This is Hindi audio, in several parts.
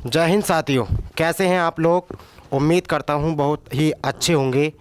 जय हिंद साथियों, कैसे हैं आप लोग। उम्मीद करता हूं बहुत ही अच्छे होंगे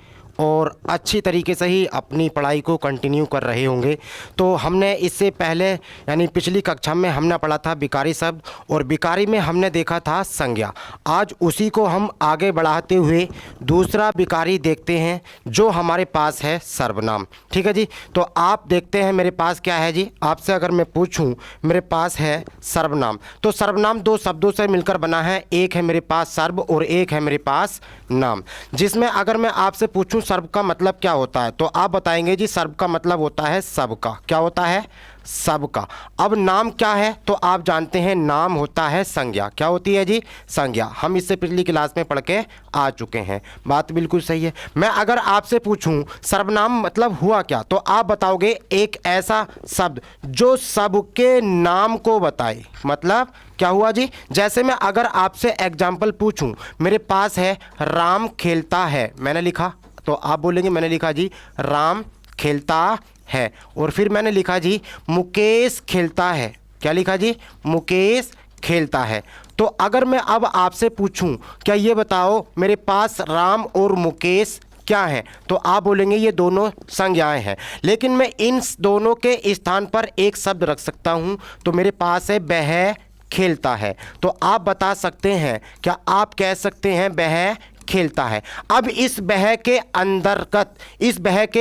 और अच्छी तरीके से ही अपनी पढ़ाई को कंटिन्यू कर रहे होंगे। तो हमने इससे पहले यानी पिछली कक्षा में हमने पढ़ा था विकारी शब्द और विकारी में हमने देखा था संज्ञा। आज उसी को हम आगे बढ़ाते हुए दूसरा विकारी देखते हैं जो हमारे पास है सर्वनाम। ठीक है जी, तो आप देखते हैं मेरे पास क्या है जी। आपसे अगर मैं पूछूं मेरे पास है सर्वनाम, तो सर्वनाम दो शब्दों से मिलकर बना है। एक है मेरे पास सर्व और एक है मेरे पास नाम। जिसमें अगर मैं आपसे पूछूं सर्व का मतलब क्या होता है तो आप बताएंगे जी सर्व का मतलब होता है सबका। क्या होता है? सबका। अब नाम क्या है तो आप जानते हैं नाम होता है संज्ञा। क्या होती है जी? संज्ञा। हम इससे पिछली क्लास में पढ़ के आ चुके हैं, बात बिल्कुल सही है। मैं अगर आपसे पूछूं सर्वनाम मतलब हुआ क्या तो आप बताओगे एक ऐसा शब्द जो सबके नाम को बताए। मतलब क्या हुआ जी? जैसे मैं अगर आपसे एग्जाम्पल पूछूं, मेरे पास है राम खेलता है, मैंने लिखा तो आप बोलेंगे मैंने लिखा जी राम खेलता है। और फिर मैंने लिखा जी मुकेश खेलता है। क्या लिखा जी? मुकेश खेलता है। तो अगर मैं अब आपसे पूछूं क्या ये बताओ मेरे पास राम और मुकेश क्या है तो आप बोलेंगे ये दोनों संज्ञाएं हैं, लेकिन मैं इन दोनों के स्थान पर एक शब्द रख सकता हूं। तो मेरे पास है वह खेलता है। तो आप बता सकते हैं, क्या आप कह सकते हैं वह खेलता है। अब इस बह के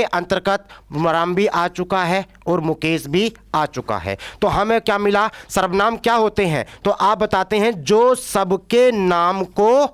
अंतर्गत राम भी आ चुका है और मुकेश भी आ चुका है। तो हमें क्या मिला? सर्वनाम क्या होते हैं तो आप बताते हैं जो सबके नाम को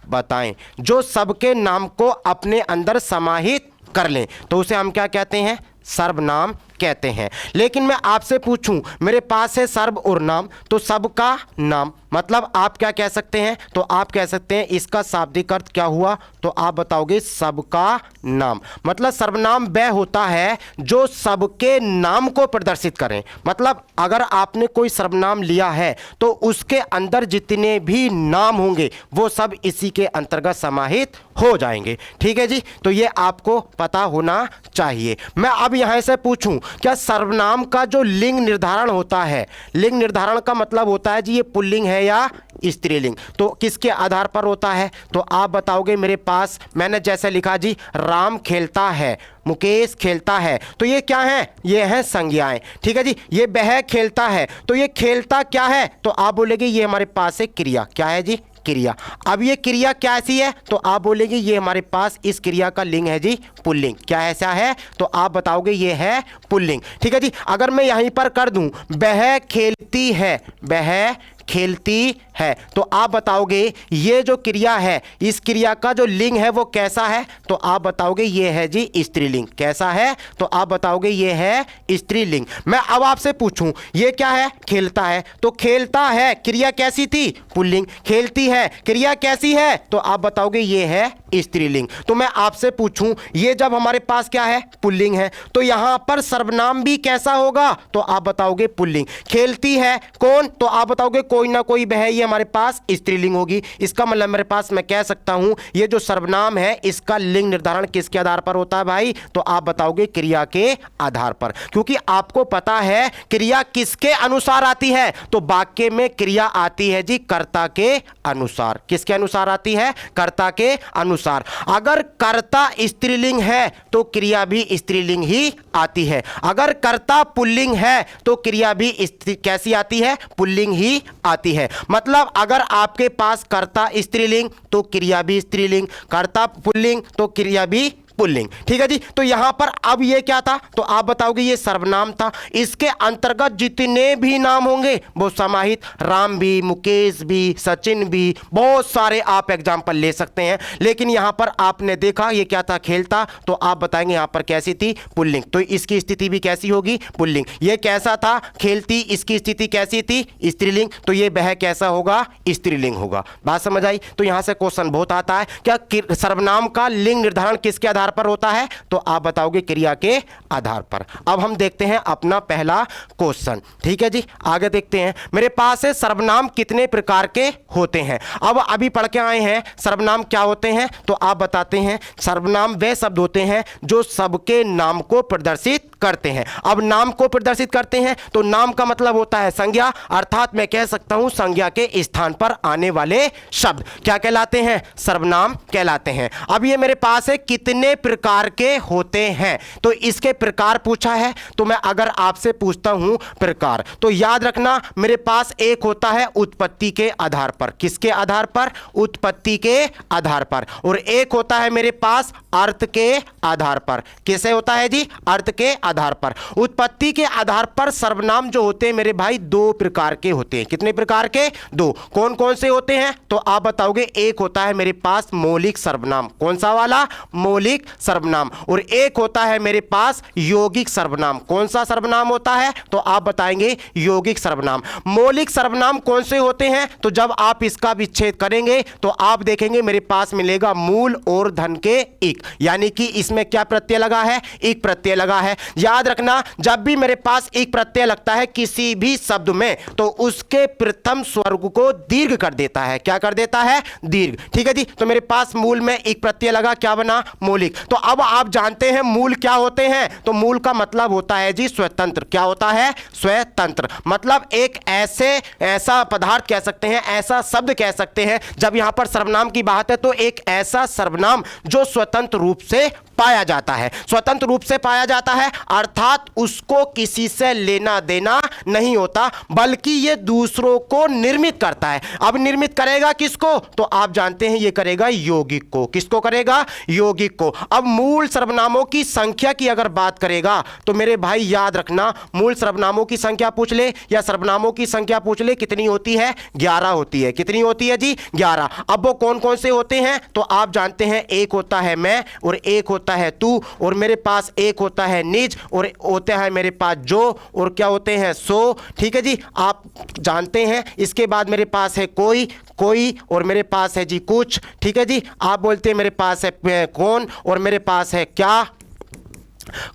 बताएं, जो सबके नाम को अपने अंदर समाहित कर लें तो उसे हम क्या कहते हैं? सर्वनाम कहते हैं। लेकिन मैं आपसे पूछूं मेरे पास है सर्व और नाम, तो सबका नाम मतलब आप क्या कह सकते हैं? तो आप कह सकते हैं इसका शाब्दिक अर्थ क्या हुआ तो आप बताओगे सबका नाम। मतलब सर्वनाम वह होता है जो सबके नाम को प्रदर्शित करें। मतलब अगर आपने कोई सर्वनाम लिया है तो उसके अंदर जितने भी नाम होंगे वो सब इसी के अंतर्गत समाहित हो जाएंगे। ठीक है जी, तो ये आपको पता होना चाहिए। मैं अब यहां से पूछूं क्या सर्वनाम का जो लिंग निर्धारण होता है, लिंग निर्धारण का मतलब होता है जी ये पुल्लिंग है या स्त्रीलिंग, तो किसके आधार पर होता है तो आप बताओगे मेरे पास मैंने जैसे लिखा जी राम खेलता है, मुकेश खेलता है, तो ये क्या है? ये है संज्ञाएं। ठीक है जी, ये वह खेलता है तो ये खेलता क्या है तो आप बोलेंगे ये हमारे पास है क्रिया। क्या है जी? क्रिया। अब ये क्रिया कैसी है तो आप बोलेंगे ये हमारे पास इस क्रिया का लिंग है जी पुल्लिंग। क्या ऐसा है तो आप बताओगे ये है पुल्लिंग। ठीक है जी, अगर मैं यहीं पर कर दूं वह खेलती है, वह खेलती है, तो आप बताओगे ये जो क्रिया है इस क्रिया का जो लिंग है वो कैसा है तो आप बताओगे ये है जी स्त्रीलिंग। कैसा है तो आप बताओगे ये है स्त्रीलिंग। मैं अब आपसे पूछूं ये क्या है? खेलता है, तो खेलता है क्रिया कैसी थी? पुल्लिंग। खेलती है क्रिया कैसी है तो आप बताओगे ये है स्त्रीलिंग। तो मैं आपसे पूछूं ये जब हमारे पास क्या है? पुल्लिंग है, तो यहां पर सर्वनाम भी कैसा होगा तो आप बताओगे पुल्लिंग। खेलती है कौन तो आप बताओगे कोई ना कोई वह, ये हमारे पास स्त्रीलिंग होगी। इसका मतलब मेरे पास मैं कह सकता हूं ये जो सर्वनाम है इसका लिंग निर्धारण किसके आधार पर होता है भाई तो आप बताओगे क्रिया के आधार पर। क्योंकि आपको पता है क्रिया किसके अनुसार आती है तो वाक्य में क्रिया आती है जी कर्ता के अनुसार। किसके अनुसार आती है? कर्ता के अनुसार। अगर कर्ता स्त्रीलिंग है तो क्रिया भी स्त्रीलिंग ही आती है। अगर कर्ता पुल्लिंग है तो क्रिया भी कैसी आती है? पुल्लिंग ही आती है। मतलब अगर आपके पास कर्ता स्त्रीलिंग तो क्रिया भी स्त्रीलिंग, कर्ता पुल्लिंग तो क्रिया भी पुल्लिंग। ठीक है जी, तो यहां पर अब ये क्या था तो आप बताओगे ये सर्वनाम था। इसके अंतर्गत जितने भी नाम होंगे वो समाहित, राम भी, मुकेश भी, सचिन भी, बहुत सारे आप एग्जाम्पल ले सकते हैं। लेकिन यहां पर आपने देखा ये क्या था? खेलता, तो आप बताएंगे यहां पर कैसी थी? पुल्लिंग। तो इसकी स्थिति भी कैसी होगी? पुल्लिंग। ये कैसा था? खेलती, इसकी स्थिति कैसी थी? स्त्रीलिंग। तो ये वह कैसा होगा? स्त्रीलिंग होगा। बात समझ आई? तो यहां से क्वेश्चन बहुत आता है क्या सर्वनाम का लिंग निर्धारण किसके आधार आधार पर होता है? तो आप बताओगे क्रिया के आधार पर। अब हम देखते हैं अपना पहला क्वेश्चन, ठीक है जी, आगे देखते हैं। मेरे पास है सर्वनाम कितने प्रकार के होते हैं। अब अभी पढ़ के आए हैं सर्वनाम क्या होते हैं, तो आप बताते हैं सर्वनाम वे शब्द होते हैं जो सबके नाम को प्रदर्शित करते हैं। अब नाम को प्रदर्शित करते हैं तो नाम का मतलब होता है संज्ञा, अर्थात मैं कह सकता हूं संज्ञा के स्थान पर आने वाले शब्द क्या कहलाते हैं? सर्वनाम कहलाते हैं। अब ये मेरे पास है कितने प्रकार के होते हैं, तो इसके प्रकार पूछा है। तो मैं अगर आपसे पूछता हूं प्रकार, तो याद रखना मेरे पास एक होता है उत्पत्ति के आधार पर। किसके आधार पर? उत्पत्ति के आधार पर। और एक होता है मेरे पास अर्थ के आधार पर। किसे होता है जी? अर्थ के आधार पर। उत्पत्ति के आधार पर सर्वनाम जो होते हैं मेरे भाई दो प्रकार के होते हैं। कितने प्रकार के? दो। कौन कौन से होते हैं? तो आप बताओगे एक होता है मेरे पास मौलिक सर्वनाम। कौन सा वाला? मौलिक सर्वनाम। और एक होता है मेरे पास यौगिक सर्वनाम। कौन सा सर्वनाम होता है? तो आप बताएंगे यौगिक सर्वनाम। मौलिक सर्वनाम कौन से होते हैं? तो जब आप इसका विच्छेद करेंगे तो आप देखेंगे मेरे पास मिलेगा मूल और धन के इक, यानी कि इसमें क्या प्रत्यय लगा है? इक प्रत्यय लगा है। याद रखना जब भी मेरे पास एक प्रत्यय लगता है किसी भी शब्द में तो उसके प्रथम स्वर्ग को दीर्घ कर देता है। क्या कर देता है? दीर्घ। ठीक है जी, तो मेरे पास मूल में एक प्रत्यय लगा, क्या बना? मौलिक। तो अब आप जानते हैं मूल क्या होते हैं, तो मूल का मतलब होता है जी स्वतंत्र। क्या होता है? स्वतंत्र। मतलब एक ऐसा पदार्थ कह सकते हैं, ऐसा शब्द कह सकते हैं। जब यहां पर सर्वनाम की बात है तो एक ऐसा सर्वनाम जो स्वतंत्र रूप से पाया जाता है। स्वतंत्र रूप से पाया जाता है अर्थात उसको किसी से लेना देना नहीं होता, बल्कि यह दूसरों को निर्मित करता है। अब निर्मित करेगा किसको? तो आप जानते हैं यह करेगा यौगिक को। किसको करेगा? यौगिक को। अब मूल सर्वनामों की संख्या की अगर बात करेगा तो मेरे भाई याद रखना मूल सर्वनामों की संख्या पूछ ले या सर्वनामों की संख्या पूछ ले, कितनी होती है? 11 होती है। कितनी होती है जी? 11। अब वो कौन कौन से होते हैं? तो आप जानते हैं एक होता है मैं और एक होता है तू, और मेरे पास एक होता है निज और होता है मेरे पास जो, और क्या होते हैं? सो। ठीक है जी, आप जानते हैं। इसके बाद मेरे पास है कोई, और मेरे पास है जी कुछ। ठीक है जी, आप बोलते हैं मेरे पास है कौन और मेरे पास है क्या।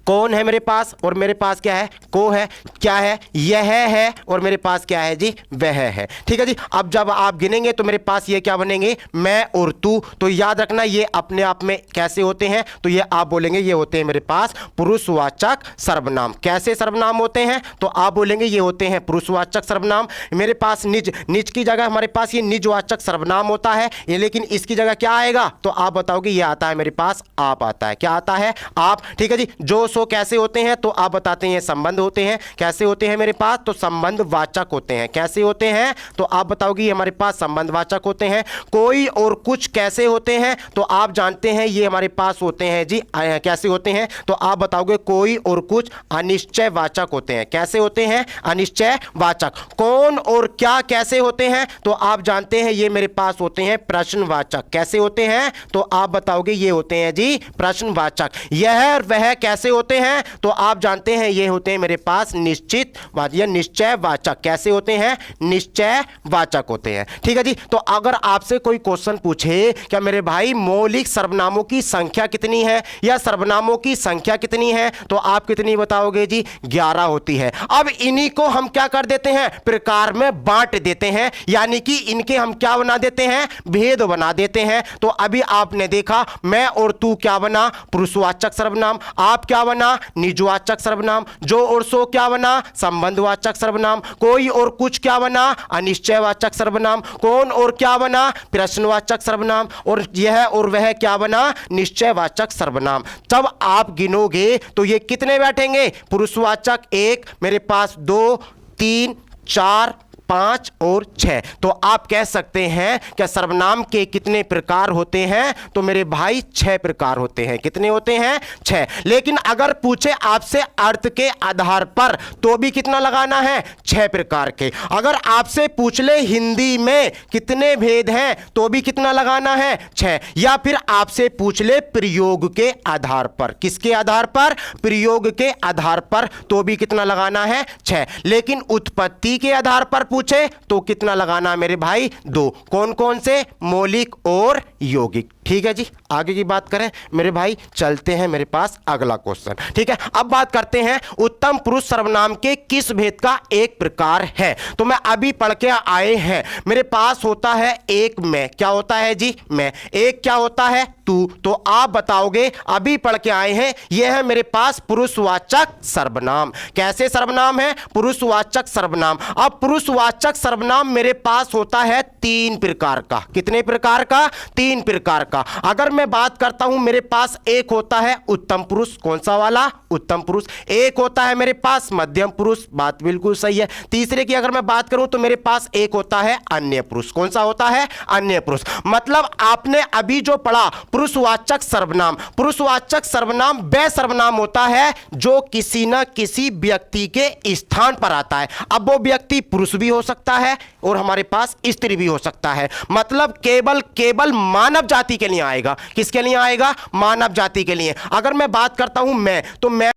कौन है मेरे पास और मेरे पास क्या है? को है। क्या है? यह है और मेरे पास क्या है जी? वह है। ठीक है जी, अब जब आप गिनेंगे तो मेरे पास ये क्या बनेंगे? मैं और तू। तो याद रखना ये अपने आप में कैसे होते हैं, तो ये आप बोलेंगे ये होते हैं मेरे पास पुरुषवाचक सर्वनाम। कैसे सर्वनाम होते हैं? तो आप बोलेंगे ये होते हैं पुरुषवाचक सर्वनाम। मेरे पास निज, निज की जगह हमारे पास ये निजवाचक सर्वनाम होता है ये, लेकिन इसकी जगह क्या आएगा? तो आप बताओगे ये आता है मेरे पास आप आता है। क्या आता है? आप। ठीक है जी, जो सो कैसे होते हैं? तो आप बताते हैं संबंध होते हैं। कैसे होते हैं मेरे पास? तो संबंध वाचक होते हैं। कैसे होते हैं? तो आप बताओगे ये हमारे पास संबंध वाचक होते हैं। कोई और कुछ कैसे होते हैं? तो आप जानते हैं ये हमारे पास होते हैं जी कैसे होते हैं? तो आप बताओगे कोई और कुछ अनिश्चय वाचक होते हैं। कैसे होते हैं? अनिश्चय वाचक। कौन और क्या कैसे होते हैं? तो आप जानते हैं ये मेरे पास होते हैं प्रश्नवाचक। कैसे होते हैं? तो आप बताओगे ये होते हैं जी प्रश्नवाचक। यह और वह कैसे होते हैं? तो आप जानते हैं ये होते हैं मेरे पास निश्चित या निश्चय वाचक। कैसे होते हैं? निश्चय वाचक होते हैं। ठीक है जी, तो अगर आपसे कोई क्वेश्चन पूछे क्या मेरे भाई मौलिक सर्वनामों की संख्या कितनी है या सर्वनामों की संख्या कितनी है, तो आप कितनी बताओगे जी? 11 होती है। अब इन्हीं को हम क्या कर देते हैं? प्रकार में बांट देते हैं, यानी कि इनके हम क्या बना देते हैं? भेद बना देते हैं। तो अभी आपने देखा मैं और तू क्या बना? पुरुषवाचक सर्वनाम। आप क्या बना? निजवाचक सर्वनाम। जो और सो क्या बना? संबंधवाचक सर्वनाम। कोई और कुछ क्या बना? अनिश्चयवाचक सर्वनाम। कौन और क्या बना? प्रश्नवाचक सर्वनाम। और यह और वह क्या बना? निश्चयवाचक सर्वनाम। जब आप गिनोगे तो ये कितने बैठेंगे? पुरुषवाचक 1, मेरे पास 2, 3, 4, 5 और 6। तो आप कह सकते हैं कि सर्वनाम के कितने प्रकार होते हैं? तो मेरे भाई 6 प्रकार होते हैं। कितने होते हैं? 6। लेकिन अगर पूछे आपसे अर्थ के आधार पर तो भी कितना लगाना है? 6 प्रकार के। अगर आपसे पूछ ले हिंदी में कितने भेद हैं तो भी कितना लगाना है? 6। या फिर आपसे पूछ ले प्रयोग के आधार पर। किसके आधार पर? प्रयोग के आधार पर, तो भी कितना लगाना है? 6। लेकिन उत्पत्ति के आधार पर पूछे तो कितना लगाना मेरे भाई? 2। कौन कौन से? मौलिक और यौगिक। ठीक है जी, आगे की बात करें मेरे भाई, चलते हैं मेरे पास अगला क्वेश्चन। ठीक है, अब बात करते हैं उत्तम पुरुष सर्वनाम के किस भेद का एक प्रकार है। तो मैं अभी पढ़ के आए हैं, मेरे पास होता है एक मैं, क्या होता है जी मैं, एक क्या होता है तू। तो आप बताओगे, अभी पढ़ के आए हैं, यह है मेरे पास पुरुषवाचक सर्वनाम। कैसे सर्वनाम है, पुरुषवाचक सर्वनाम। अब पुरुषवाचक सर्वनाम मेरे पास होता है तीन प्रकार का। कितने प्रकार का, तीन प्रकार का। अगर मैं बात करता हूं, मेरे पास एक होता है उत्तम पुरुष, कौन सा वाला, उत्तम पुरुष। एक होता है मेरे पास मध्यम पुरुष, बात बिल्कुल सही है। तीसरे की अगर मैं बात करूं तो मेरे पास एक होता है अन्य पुरुष, कौन सा होता है, अन्य पुरुष। मतलब आपने अभी जो पढ़ा पुरुषवाचक सर्वनाम, पुरुषवाचक सर्वनाम वह सर्वनाम होता है जो किसी न किसी व्यक्ति के स्थान पर आता है। अब वो व्यक्ति पुरुष भी हो सकता है और हमारे पास स्त्री भी हो सकता है। मतलब केवल मानव जाति के लिए आएगा। किसके लिए आएगा, मानव जाति के लिए। अगर मैं बात करता हूं मैं, तो मैं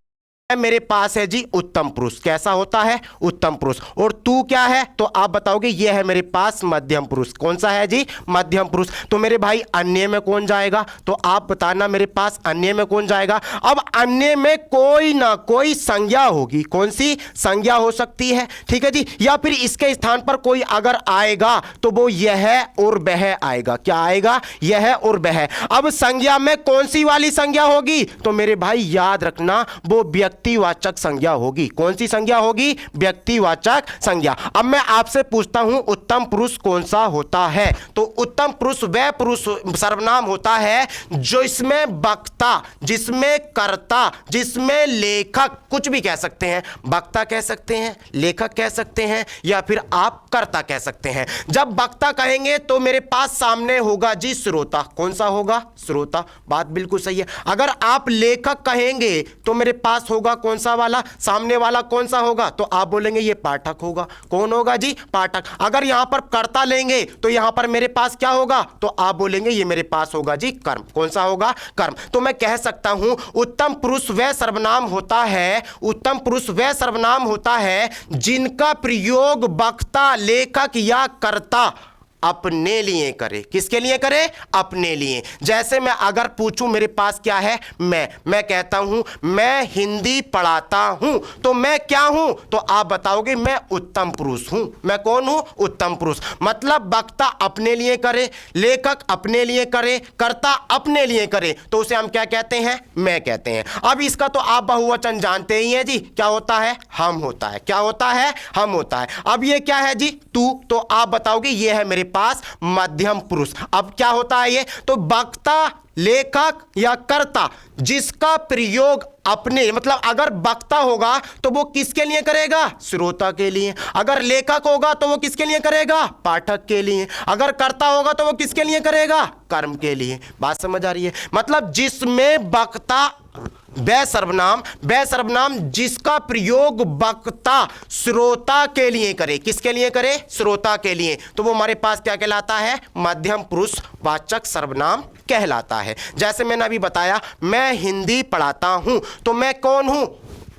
मेरे पास है जी उत्तम पुरुष, कैसा होता है, उत्तम पुरुष। और तू क्या है, तो आप बताओगे यह है मेरे पास मध्यम पुरुष, कौन सा है जी, मध्यम पुरुष। तो मेरे भाई अन्य में कौन जाएगा, तो आप बताना मेरे पास अन्य में कौन जाएगा। अब अन्य में कोई ना कोई संज्ञा होगी, कौन सी संज्ञा हो सकती है, ठीक है जी, या फिर इसके स्थान पर कोई अगर आएगा तो वो यह और वह आएगा। क्या आएगा, यह और वह। अब संज्ञा में कौन सी वाली संज्ञा होगी, तो मेरे भाई याद रखना वो व्यक्तिवाचक संज्ञा होगी। कौन सी संज्ञा होगी, व्यक्तिवाचक संज्ञा। अब मैं आपसे पूछता हूं उत्तम पुरुष कौन सा होता है, तो उत्तम पुरुष वह पुरुष सर्वनाम होता है जो इसमें वक्ता, जिसमें कर्ता, जिसमें लेखक, कुछ भी कह सकते हैं, वक्ता कह सकते हैं, लेखक कह सकते हैं, या फिर आप कर्ता कह सकते हैं। जब वक्ता कहेंगे तो मेरे पास सामने होगा जी श्रोता, कौन सा होगा, श्रोता, बात बिल्कुल सही है। अगर आप लेखक कहेंगे तो मेरे पास होगा कौन सा वाला, सामने वाला कौन सा होगा, तो आप बोलेंगे ये पाठक होगा। कौन होगा जी, पाठक। अगर यहां पर कर्ता लेंगे तो यहां पर मेरे पास क्या होगा, तो आप बोलेंगे ये मेरे पास होगा जी कर्म, कौन सा होगा, कर्म। तो मैं कह सकता हूं उत्तम पुरुष वह सर्वनाम होता है, उत्तम पुरुष वह सर्वनाम होता है जिनका प्रयोग वक्ता, लेखक या कर्ता अपने लिए करे। किसके लिए करे, अपने लिए। जैसे मैं अगर पूछूं मेरे पास क्या है, मैं कहता हूं मैं हिंदी पढ़ाता हूं, तो मैं क्या हूं, तो आप बताओगे मैं उत्तम पुरुष हूं। मैं कौन हूं, उत्तम पुरुष। मतलब वक्ता अपने लिए करे, लेखक अपने लिए करे, कर्ता अपने लिए करे, तो उसे हम क्या कहते हैं, मैं कहते हैं। अब इसका तो आप बहुवचन जानते ही हैं जी, क्या होता है, हम होता है। क्या होता है, हम होता है। अब ये क्या है जी, तू, तो आप बताओगे ये है मेरे पास मध्यम पुरुष। अब क्या होता है ये, तो वक्ता, लेखक या कर्ता जिसका प्रयोग अपने, मतलब अगर वक्ता होगा तो वो किसके लिए करेगा, श्रोता के लिए। अगर लेखक होगा तो वो किसके लिए करेगा, पाठक के लिए। अगर कर्ता होगा तो वो किसके लिए करेगा, कर्म के लिए। बात समझ आ रही है। मतलब जिसमें वक्ता, वह सर्वनाम जिसका प्रयोग वक्ता श्रोता के लिए करे। किसके लिए करे, श्रोता के लिए, तो वो हमारे पास क्या कहलाता है, मध्यम पुरुष वाचक सर्वनाम कहलाता है। जैसे मैंने अभी बताया मैं हिंदी पढ़ाता हूं, तो मैं कौन हूं,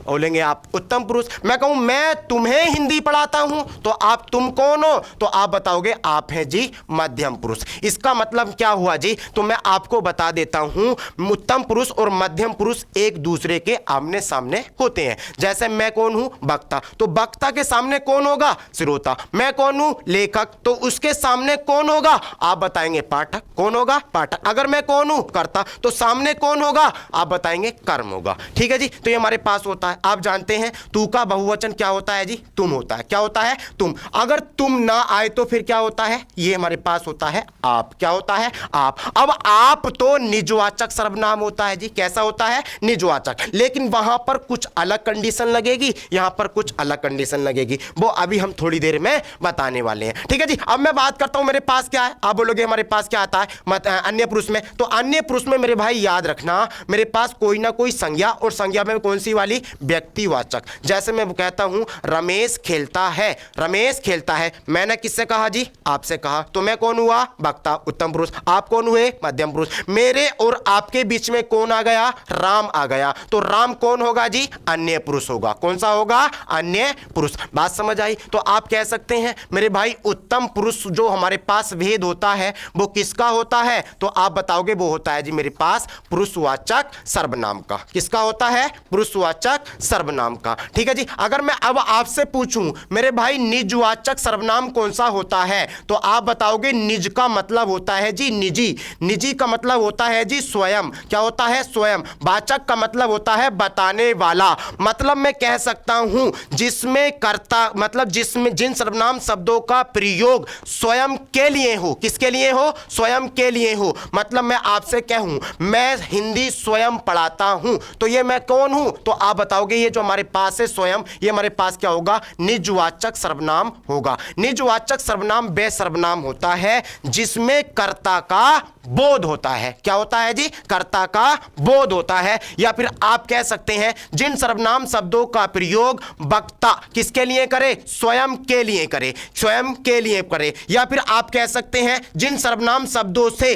बोलेंगे आप उत्तम पुरुष। मैं कहूं मैं तुम्हें हिंदी पढ़ाता हूं, तो आप तुम कौन हो, तो आप बताओगे आप हैं जी मध्यम पुरुष। इसका मतलब क्या हुआ जी, तो मैं आपको बता देता हूं उत्तम पुरुष और मध्यम पुरुष एक दूसरे के आमने सामने होते हैं। जैसे मैं कौन हूं, वक्ता, तो वक्ता के सामने कौन होगा, श्रोता। मैं कौन हूं, लेखक, तो उसके सामने कौन होगा, आप बताएंगे पाठक। कौन होगा, पाठक। अगर मैं कौन हूं, कर्ता, तो सामने कौन होगा, आप बताएंगे कर्म होगा। ठीक है जी, तो ये हमारे पास होता है। आप जानते हैं तू का बहुवचन क्या होता है जी, तुम होता है। क्या होता है, तुम। अगर तुम ना आए तो फिर क्या होता है, ये हमारे पास होता है आप। क्या होता है, आप। अब आप तो निजवाचक सर्वनाम होता है जी। कैसा होता है, निजवाचक। लेकिन वहां पर कुछ अलग कंडीशन लगेगी, यहां पर कुछ अलग कंडीशन लगेगी, वो अभी हम थोड़ी देर में बताने वाले हैं। ठीक है जी। अब मैं बात करता हूं मेरे पास क्या है, आप बोलोगे हमारे पास क्या आता है अन्य पुरुष में। तो अन्य पुरुष में मेरे भाई याद रखना मेरे पास कोई ना कोई संज्ञा, और संज्ञा में कौन सी वाली, व्यक्तिवाचक। जैसे मैं कहता हूं रमेश खेलता है, रमेश खेलता है, मैंने किससे कहा जी? आपसे कहा, तो मैं कौन हुआ? वक्ता, उत्तम पुरुष। आप कौन हुए? मध्यम पुरुष। मेरे और आपके बीच में कौन आ गया? राम आ गया, तो राम कौन होगा जी? अन्य पुरुष होगा। कौन सा होगा? अन्य पुरुष। बात समझ आई? तो आप कह सकते हैं मेरे भाई उत्तम पुरुष जो हमारे पास भेद होता है वो किसका होता है? तो आप बताओगे वो होता है जी मेरे पास पुरुषवाचक सर्वनाम का। किसका होता है? पुरुषवाचक सर्वनाम का। ठीक है जी। अगर मैं अब आपसे पूछूं मेरे भाई निजवाचक सर्वनाम कौन सा होता है, तो आप बताओगे निज का मतलब होता है जी निजी, निजी का मतलब होता है जी स्वयं। क्या होता है? स्वयं। वाचक का मतलब होता है बताने वाला। मतलब मैं कह सकता हूं जिसमें कर्ता, मतलब जिसमें जिन सर्वनाम शब्दों का प्रयोग स्वयं के लिए हो। किसके लिए हो? स्वयं के लिए हो। मतलब मैं आपसे कहूं मैं हिंदी स्वयं पढ़ाता हूं, तो ये मैं कौन हूं? तो आप बताओगे ये जो हमारे पास है स्वयं, ये हमारे पास क्या होगा? निजवाचक सर्वनाम होगा। निजवाचक सर्वनाम वह सर्वनाम होता है जिसमें कर्ता का बोध होता है। क्या होता है जी? कर्ता का बोध होता है। या फिर आप कह सकते हैं जिन सर्वनाम शब्दों का प्रयोग वक्ता किसके लिए करे? स्वयं के लिए करे, स्वयं के लिए करे। या फिर आप कह सकते हैं जिन सर्वनाम शब्दों से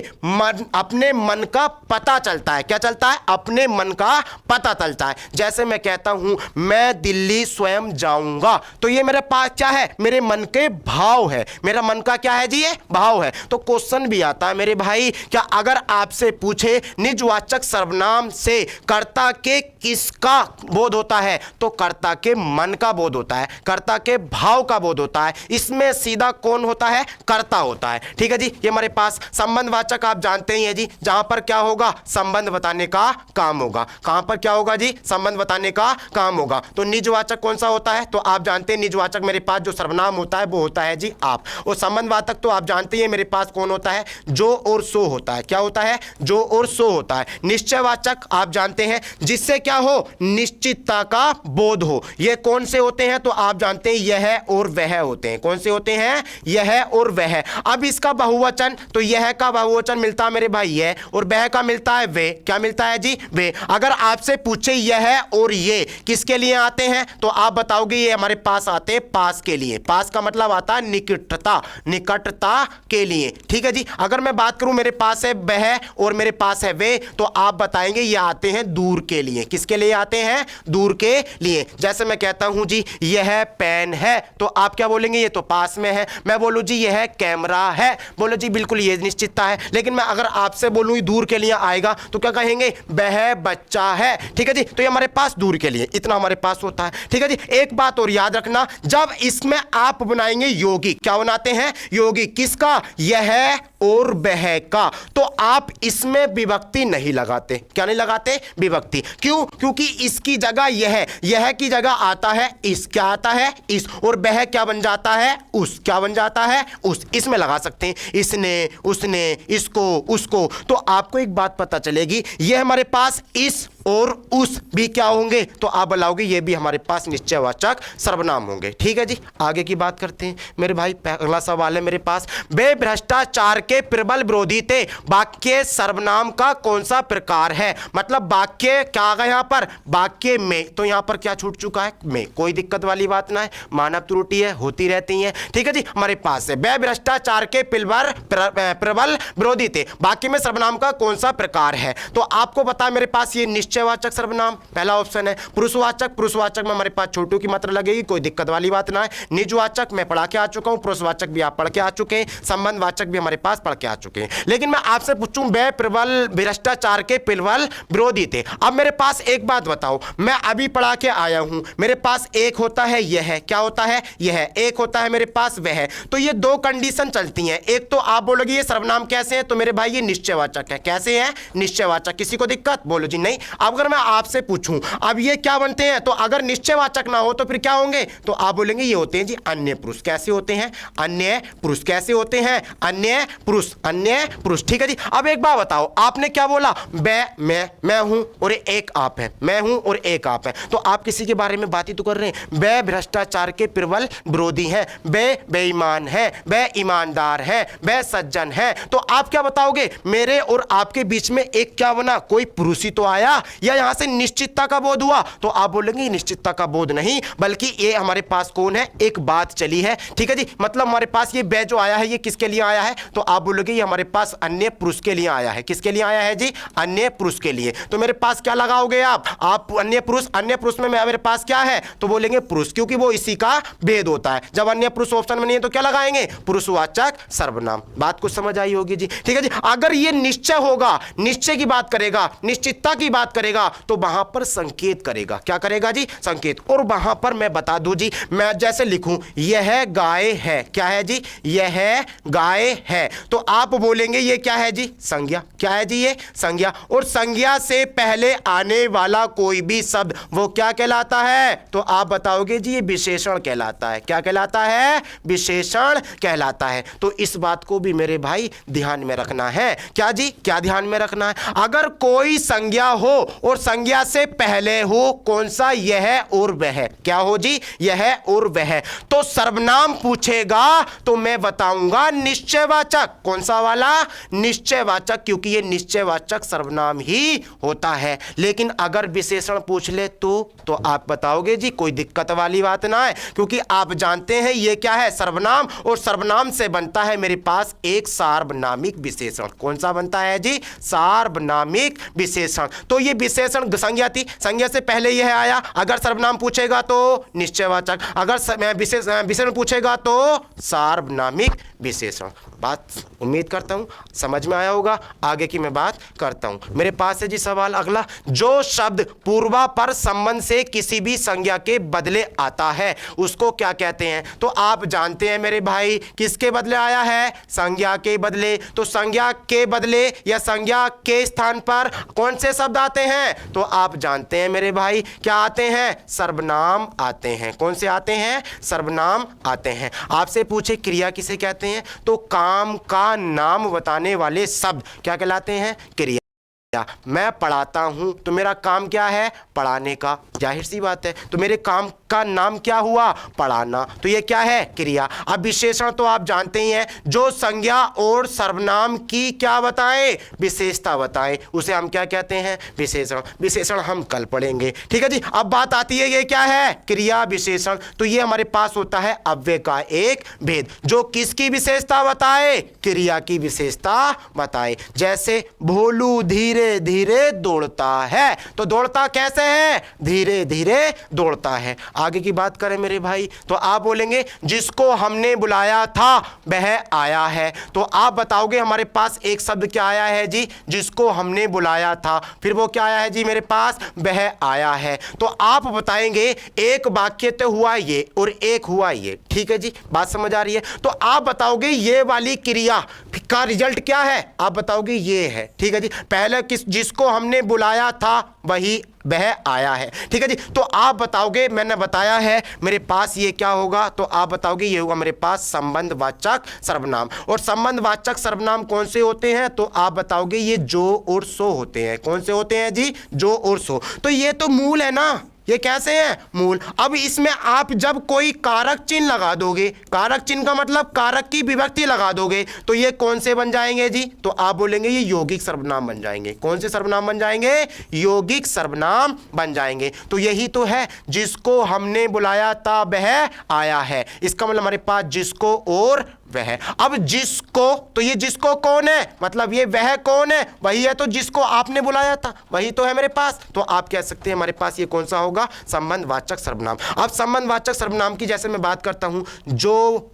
अपने मन का पता चलता है। क्या चलता है? अपने मन का पता चलता है। जैसे मैं कहता हूं मैं दिल्ली स्वयं जाऊंगा, तो ये मेरे पास क्या है? मेरे मन के भाव है। मेरा मन का क्या है जी? ये भाव है। तो क्वेश्चन भी आता है मेरे भाई, क्या अगर आपसे पूछे निजवाचक सर्वनाम से कर्ता के किसका बोध होता है, तो कर्ता के मन का बोध होता है, कर्ता के भाव का बोध होता है। इसमें सीधा कौन होता है? कर्ता होता है। ठीक है जी। ये हमारे पास संबंधवाचक आप जानते ही हैं जी, जहां पर क्या होगा? संबंध बताने का काम होगा। कहां पर क्या होगा जी? संबंध बताने का काम होगा। तो निजवाचक कौन सा होता है? तो आप जानते हैं निजवाचक मेरे पास जो सर्वनाम होता है वो होता है जी आप। और संबंधवाचक तो आप जानते हैं मेरे पास कौन होता है? जो और सो होता है। क्या होता है? जो और सो होता है। निश्चयवाचक आप जानते हैं जिससे क्या हो? निश्चितता का बोध हो। ये कौन से होते हैं? तो आप जानते हैं यह और वह होते हैं। कौन से होते हैं? यह और वह। अब इसका बहुवचन, तो यह का बहुवचन मिलता है मेरे भाई यह, और वह का मिलता है वे। क्या मिलता है जी? वे। अगर आपसे पूछे यह और ये किसके लिए आते हैं, तो आप बताओगे ये हमारे पास आते हैं पास के लिए। पास का मतलब आता है निकटता, निकटता के लिए। ठीक है जी। अगर मैं बात करूं मेरे पास है वह और मेरे पास है वे, तो आप बताएंगे ये आते हैं दूर के लिए। किसके लिए आते हैं? दूर के लिए। जैसे मैं कहता हूं जी यह पेन है, तो आप क्या बोलेंगे? ये तो पास में है। मैं बोलूं जी यह कैमरा है, बोलो जी बिल्कुल ये निश्चितता है। लेकिन मैं अगर आपसे बोलूं दूर के लिए आएगा तो क्या कहेंगे? वह बच्चा है। ठीक है जी। तो ये हमारे पास दूर के लिए इतना हमारे पास होता है। ठीक है जी। एक बात और याद रखना, जब इसमें आप बनाएंगे योगी, क्या बनाते हैं? योगी। किसका? यह और वह का। तो आप इसमें विभक्ति नहीं लगाते। क्या नहीं लगाते? विभक्ति। क्यों? क्योंकि इसकी जगह यह की जगह आता है इस। क्या आता है? इस। और वह क्या बन जाता है? उस। क्या बन जाता है? उस। इसमें लगा सकते हैं इसने, उसने, इसको, उसको। तो आपको एक बात पता चलेगी, यह हमारे पास इस और उस भी क्या होंगे? तो आप बताओगे ये भी हमारे पास निश्चयवाचक सर्वनाम होंगे। ठीक है जी। आगे की बात करते हैं मेरे भाई। अगला सवाल है मेरे पास, वे भ्रष्टाचार के प्रबल विरोधी थे। वाक्य सर्वनाम का कौन सा प्रकार है? मतलब वाक्य क्या आ गया यहां पर? वाक्य में। तो यहां पर क्या छूट चुका है? में। कोई दिक्कत वाली बात ना है, मानव त्रुटि है, होती रहती है। ठीक है जी। हमारे पास है वे भ्रष्टाचार के प्रबल विरोधी थे। वाक्य में सर्वनाम का कौन सा प्रकार है? तो आपको बता मेरे पास ये निश्चयवाचक सर्वनाम पहला ऑप्शन है। पुरुषवाचक, पुरुषवाचक में हमारे पास छोटू की मात्रा लगेगी, कोई दिक्कत वाली बात ना है। निजवाचक मैं पढ़ा के आ चुका हूं, पुरुषवाचक भी आप पढ़ के आ चुके हैं, संबंधवाचक भी हमारे पास पढ़ के आ चुके हैं। लेकिन मैं आपसे पूछूं वे प्रबल भ्रष्टाचार के प्रबल विरोधी थे। अब मेरे पास एक बात बताओ, मैं अभी पढ़ा के आया हूं, मेरे पास एक होता है यह। क्या होता है? यह। एक होता है मेरे पास वह। तो ये दो कंडीशन चलती हैं। एक तो आप बोलोगे ये सर्वनाम कैसे है, तो मेरे भाई ये निश्चयवाचक है। कैसे है? निश्चयवाचक। किसी को दिक्कत? बोलो जी नहीं। अब अगर मैं आपसे पूछूं अब ये क्या बनते हैं, तो अगर निश्चयवाचक ना हो तो फिर क्या होंगे? तो आप बोलेंगे ये होते हैं जी अन्य पुरुष। कैसे होते हैं? अन्य पुरुष। कैसे होते हैं? अन्य पुरुष। पुरुष, अन्य पुरुष। ठीक है जी। अब एक बात बताओ, आपने क्या बोला, मैं हूं और एक आप है, मैं हूं और एक आप है, तो आप किसी के बारे में बात ही तो कर रहे हैं। वे भ्रष्टाचार के प्रबल विरोधी हैं, वे बेईमान है, वे ईमानदार है, वे सज्जन है। तो आप क्या बताओगे, मेरे और आपके बीच में एक क्या बना, कोई पुरुष ही तो आया, या यहां से निश्चितता का बोध हुआ? तो आप बोलेंगे निश्चितता का बोध नहीं, बल्कि ये हमारे पास कौन है, एक बात चली है। ठीक है जी। मतलब हमारे पास ये वे जो आया है, ये किसके लिए आया है? तो आप बोलोगे ये हमारे पास अन्य पुरुष के लिए आया है। किसके लिए आया है जी? अन्य पुरुष के लिए। तो मेरे पास क्या लगाओगे आप अन्य पुरुष, अन्य पुरुष में मेरे पास क्या है? तो बोलेंगे पुरुष, क्योंकि वो इसी का भेद होता है। जब अन्य पुरुष ऑप्शन में नहीं है तो क्या लगाएंगे? पुरुषवाचक सर्वनाम। बात कुछ समझ आई होगी जी। ठीक है जी। अगर ये निश्चय होगा, निश्चय की बात करेगा, निश्चितता की बात करेगा, तो वहां पर संकेत करेगा। क्या करेगा जी? संकेत। और वहां पर मैं बता दूं जी, मैं जैसे लिखूं यह गाय है, क्या है जी? यह गाय है, तो आप बोलेंगे ये क्या है जी? संज्ञा। क्या है जी? ये संज्ञा। और संज्ञा से पहले आने वाला कोई भी शब्द वो क्या कहलाता है? तो आप बताओगे जी ये विशेषण कहलाता है। क्या कहलाता है? विशेषण कहलाता है। तो इस बात को भी मेरे भाई ध्यान में रखना है। क्या जी? क्या ध्यान में रखना है? अगर कोई संज्ञा हो और संज्ञा से पहले हो कौन सा? यह और वह। क्या हो जी? यह और वह। तो सर्वनाम पूछेगा तो मैं बताऊंगा निश्चयवाचक। कौन सा वाला? निश्चयवाचक, क्योंकि ये निश्चयवाचक सर्वनाम ही होता है। लेकिन अगर विशेषण पूछ ले तो आप बताओगे जी कोई दिक्कत वाली बात ना है, क्योंकि आप जानते हैं ये क्या है? सर्वनाम। और सर्वनाम से बनता है मेरे पास एक सार्वनामिक विशेषण। कौन सा बनता है जी? सार्वनामिक विशेषण। तो ये विशेषण संज्ञा थी, संज्ञा से पहले यह आया। अगर सर्वनाम पूछेगा तो निश्चयवाचक, अगर विशेषण पूछेगा तो सार्वनामिक विशेषण। बात उम्मीद करता हूं समझ में आया होगा। आगे की मैं बात करता हूं। मेरे पास है जी सवाल अगला, जो शब्द पूर्वापर संबंध से किसी भी संज्ञा के बदले आता है उसको क्या कहते हैं? तो आप जानते हैं मेरे भाई किसके बदले आया है? संज्ञा के बदले। तो संज्ञा के बदले या संज्ञा के स्थान पर कौन से शब्द आते हैं? तो आप जानते हैं मेरे भाई क्या आते हैं? सर्वनाम आते हैं। कौन से आते हैं? सर्वनाम आते हैं। आपसे पूछे क्रिया किसे कहते हैं? तो काम का नाम बताने वाले शब्द क्या कहलाते हैं? क्रिया। मैं पढ़ाता हूं तो मेरा काम क्या है? पढ़ाने का। जाहिर सी बात है। तो मेरे काम का नाम क्या हुआ? पढ़ाना। तो ये क्या है? क्रिया। अब विशेषण तो आप जानते ही हैं, जो संज्ञा और सर्वनाम की क्या बताएं? विशेषता बताएं, उसे हम क्या कहते हैं? विशेषण। विशेषण हम कल पढ़ेंगे। ठीक है जी। अब बात आती है ये क्या है? क्रिया विशेषण। तो ये हमारे पास होता है अव्यय का एक भेद, जो किसकी विशेषता बताए? क्रिया की विशेषता बताए। जैसे भोलू धीरे धीरे दौड़ता है, तो दौड़ता कैसे है? धीरे धीरे दौड़ता है। आगे की बात करें मेरे भाई तो आप बोलेंगे जिसको हमने बुलाया था वह आया है। तो आप बताओगे हमारे पास एक शब्द क्या आया है जी? जिसको हमने बुलाया था। फिर वो क्या आया है जी? मेरे पास वह आया है। तो आप बताएंगे एक वाक्य तो हुआ ये और एक हुआ ये। ठीक है जी। बात समझ आ रही है? तो आप बताओगे ये वाली क्रिया का रिजल्ट क्या है? आप बताओगे ये है। ठीक है जी। पहले जिसको हमने बुलाया था वह आया है। ठीक है जी। तो आप बताओगे मैंने बताया है मेरे पास ये क्या होगा? तो आप बताओगे ये होगा मेरे पास संबंधवाचक सर्वनाम। और संबंधवाचक सर्वनाम कौन से होते हैं? तो आप बताओगे ये जो और सो होते हैं। कौन से होते हैं जी? जो और सो। तो ये तो मूल है ना, ये कैसे है? मूल। अब इसमें आप जब कोई कारक चिन्ह लगा दोगे, कारक चिन्ह का मतलब कारक की विभक्ति लगा दोगे, तो ये कौन से बन जाएंगे जी? तो आप बोलेंगे ये यौगिक सर्वनाम बन जाएंगे। कौन से सर्वनाम बन जाएंगे? यौगिक सर्वनाम बन जाएंगे। तो यही तो है, जिसको हमने बुलाया था वह आया है। इसका मतलब हमारे पास जिसको और वह। अब जिसको, तो ये जिसको कौन है? मतलब ये वह कौन है? वही है। तो जिसको आपने बुलाया था वही तो है मेरे पास। तो आप कह सकते हैं हमारे पास ये कौन सा होगा? संबंधवाचक सर्वनाम। अब संबंधवाचक सर्वनाम की जैसे मैं बात करता हूं, जो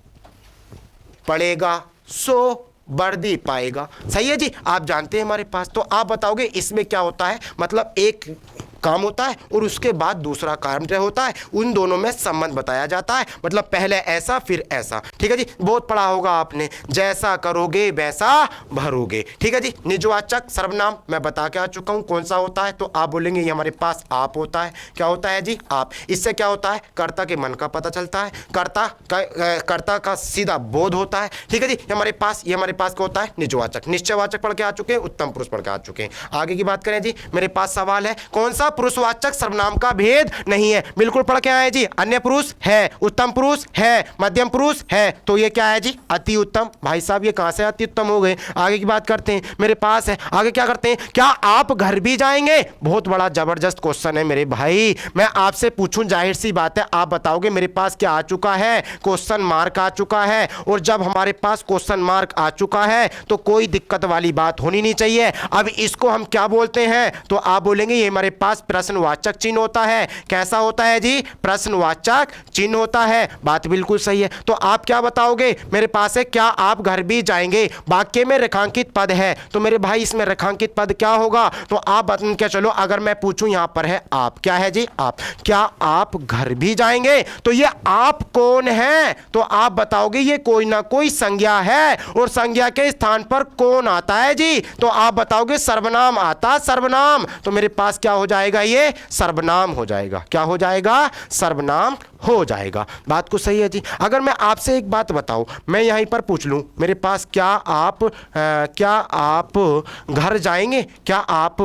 पढ़ेगा सो वर्दी पाएगा। सही है जी। आप जानते हैं हमारे पास। तो आप बताओगे इसमें क्या होता है? मतलब एक काम होता है और उसके बाद दूसरा कार्य होता है, उन दोनों में संबंध बताया जाता है। मतलब पहले ऐसा फिर ऐसा। ठीक है जी, बहुत पढ़ा होगा आपने, जैसा करोगे वैसा भरोगे। ठीक है जी, निजवाचक सर्वनाम मैं बता के आ चुका हूं कौन सा होता है। तो आप बोलेंगे ये हमारे पास आप होता है। क्या होता है जी? आप। इससे क्या होता है? कर्ता के मन का पता चलता है, कर्ता का सीधा बोध होता है। ठीक है जी, ये हमारे पास क्या होता है? निजवाचक। निश्चयवाचक पढ़ के आ चुके हैं, उत्तम पुरुष पढ़ के आ चुके हैं। आगे की बात करें जी, मेरे पास सवाल है कौन सा पुरुषवाचक सर्वनाम का भेद नहीं है? बिल्कुल पढ़ के आए जी। अन्य पुरुष है, उत्तम पुरुष है, मध्यम पुरुष है। तो ये क्या है जी? अति उत्तम। भाई साहब ये कहां से अति उत्तम हो गए? आगे की बात करते हैं, मेरे पास है आगे क्या करते हैं, क्या आप घर भी जाएंगे? बहुत बड़ा जबरदस्त क्वेश्चन है मेरे भाई। मैं आपसे पूछूं, जाहिर सी बात है आप बताओगे मेरे पास क्या आ चुका है? क्वेश्चन मार्क आ चुका है। और जब हमारे पास क्वेश्चन मार्क आ चुका है तो कोई दिक्कत वाली बात होनी नहीं चाहिए। अब इसको हम क्या बोलते हैं? तो आप बोलेंगे ये हमारे पास प्रश्नवाचक चिन्ह होता है। कैसा होता है जी? प्रश्नवाचक चिन्ह होता है। बात बिल्कुल सही है। तो आप क्या बताओगे? मेरे पास है क्या आप घर भी जाएंगे? वाक्य में रेखांकित पद है, तो मेरे भाई इसमें रेखांकित पद क्या होगा? तो आप बता क्या, चलो अगर मैं पूछूं यहां पर है आप, क्या है जी? आप। क्या आप घर भी जाएंगे? तो ये आप कौन है? तो आप बताओगे ये कोई ना कोई संज्ञा है, और संज्ञा के स्थान पर कौन आता है जी? तो आप बताओगे सर्वनाम आता, सर्वनाम। तो मेरे पास क्या हो जाएगा? ये सर्वनाम हो जाएगा। क्या हो जाएगा? सर्वनाम हो जाएगा। बात को सही है जी। अगर मैं आपसे एक बात बताऊं, मैं यहीं पर पूछ लूं मेरे पास क्या आप घर जाएंगे? क्या आप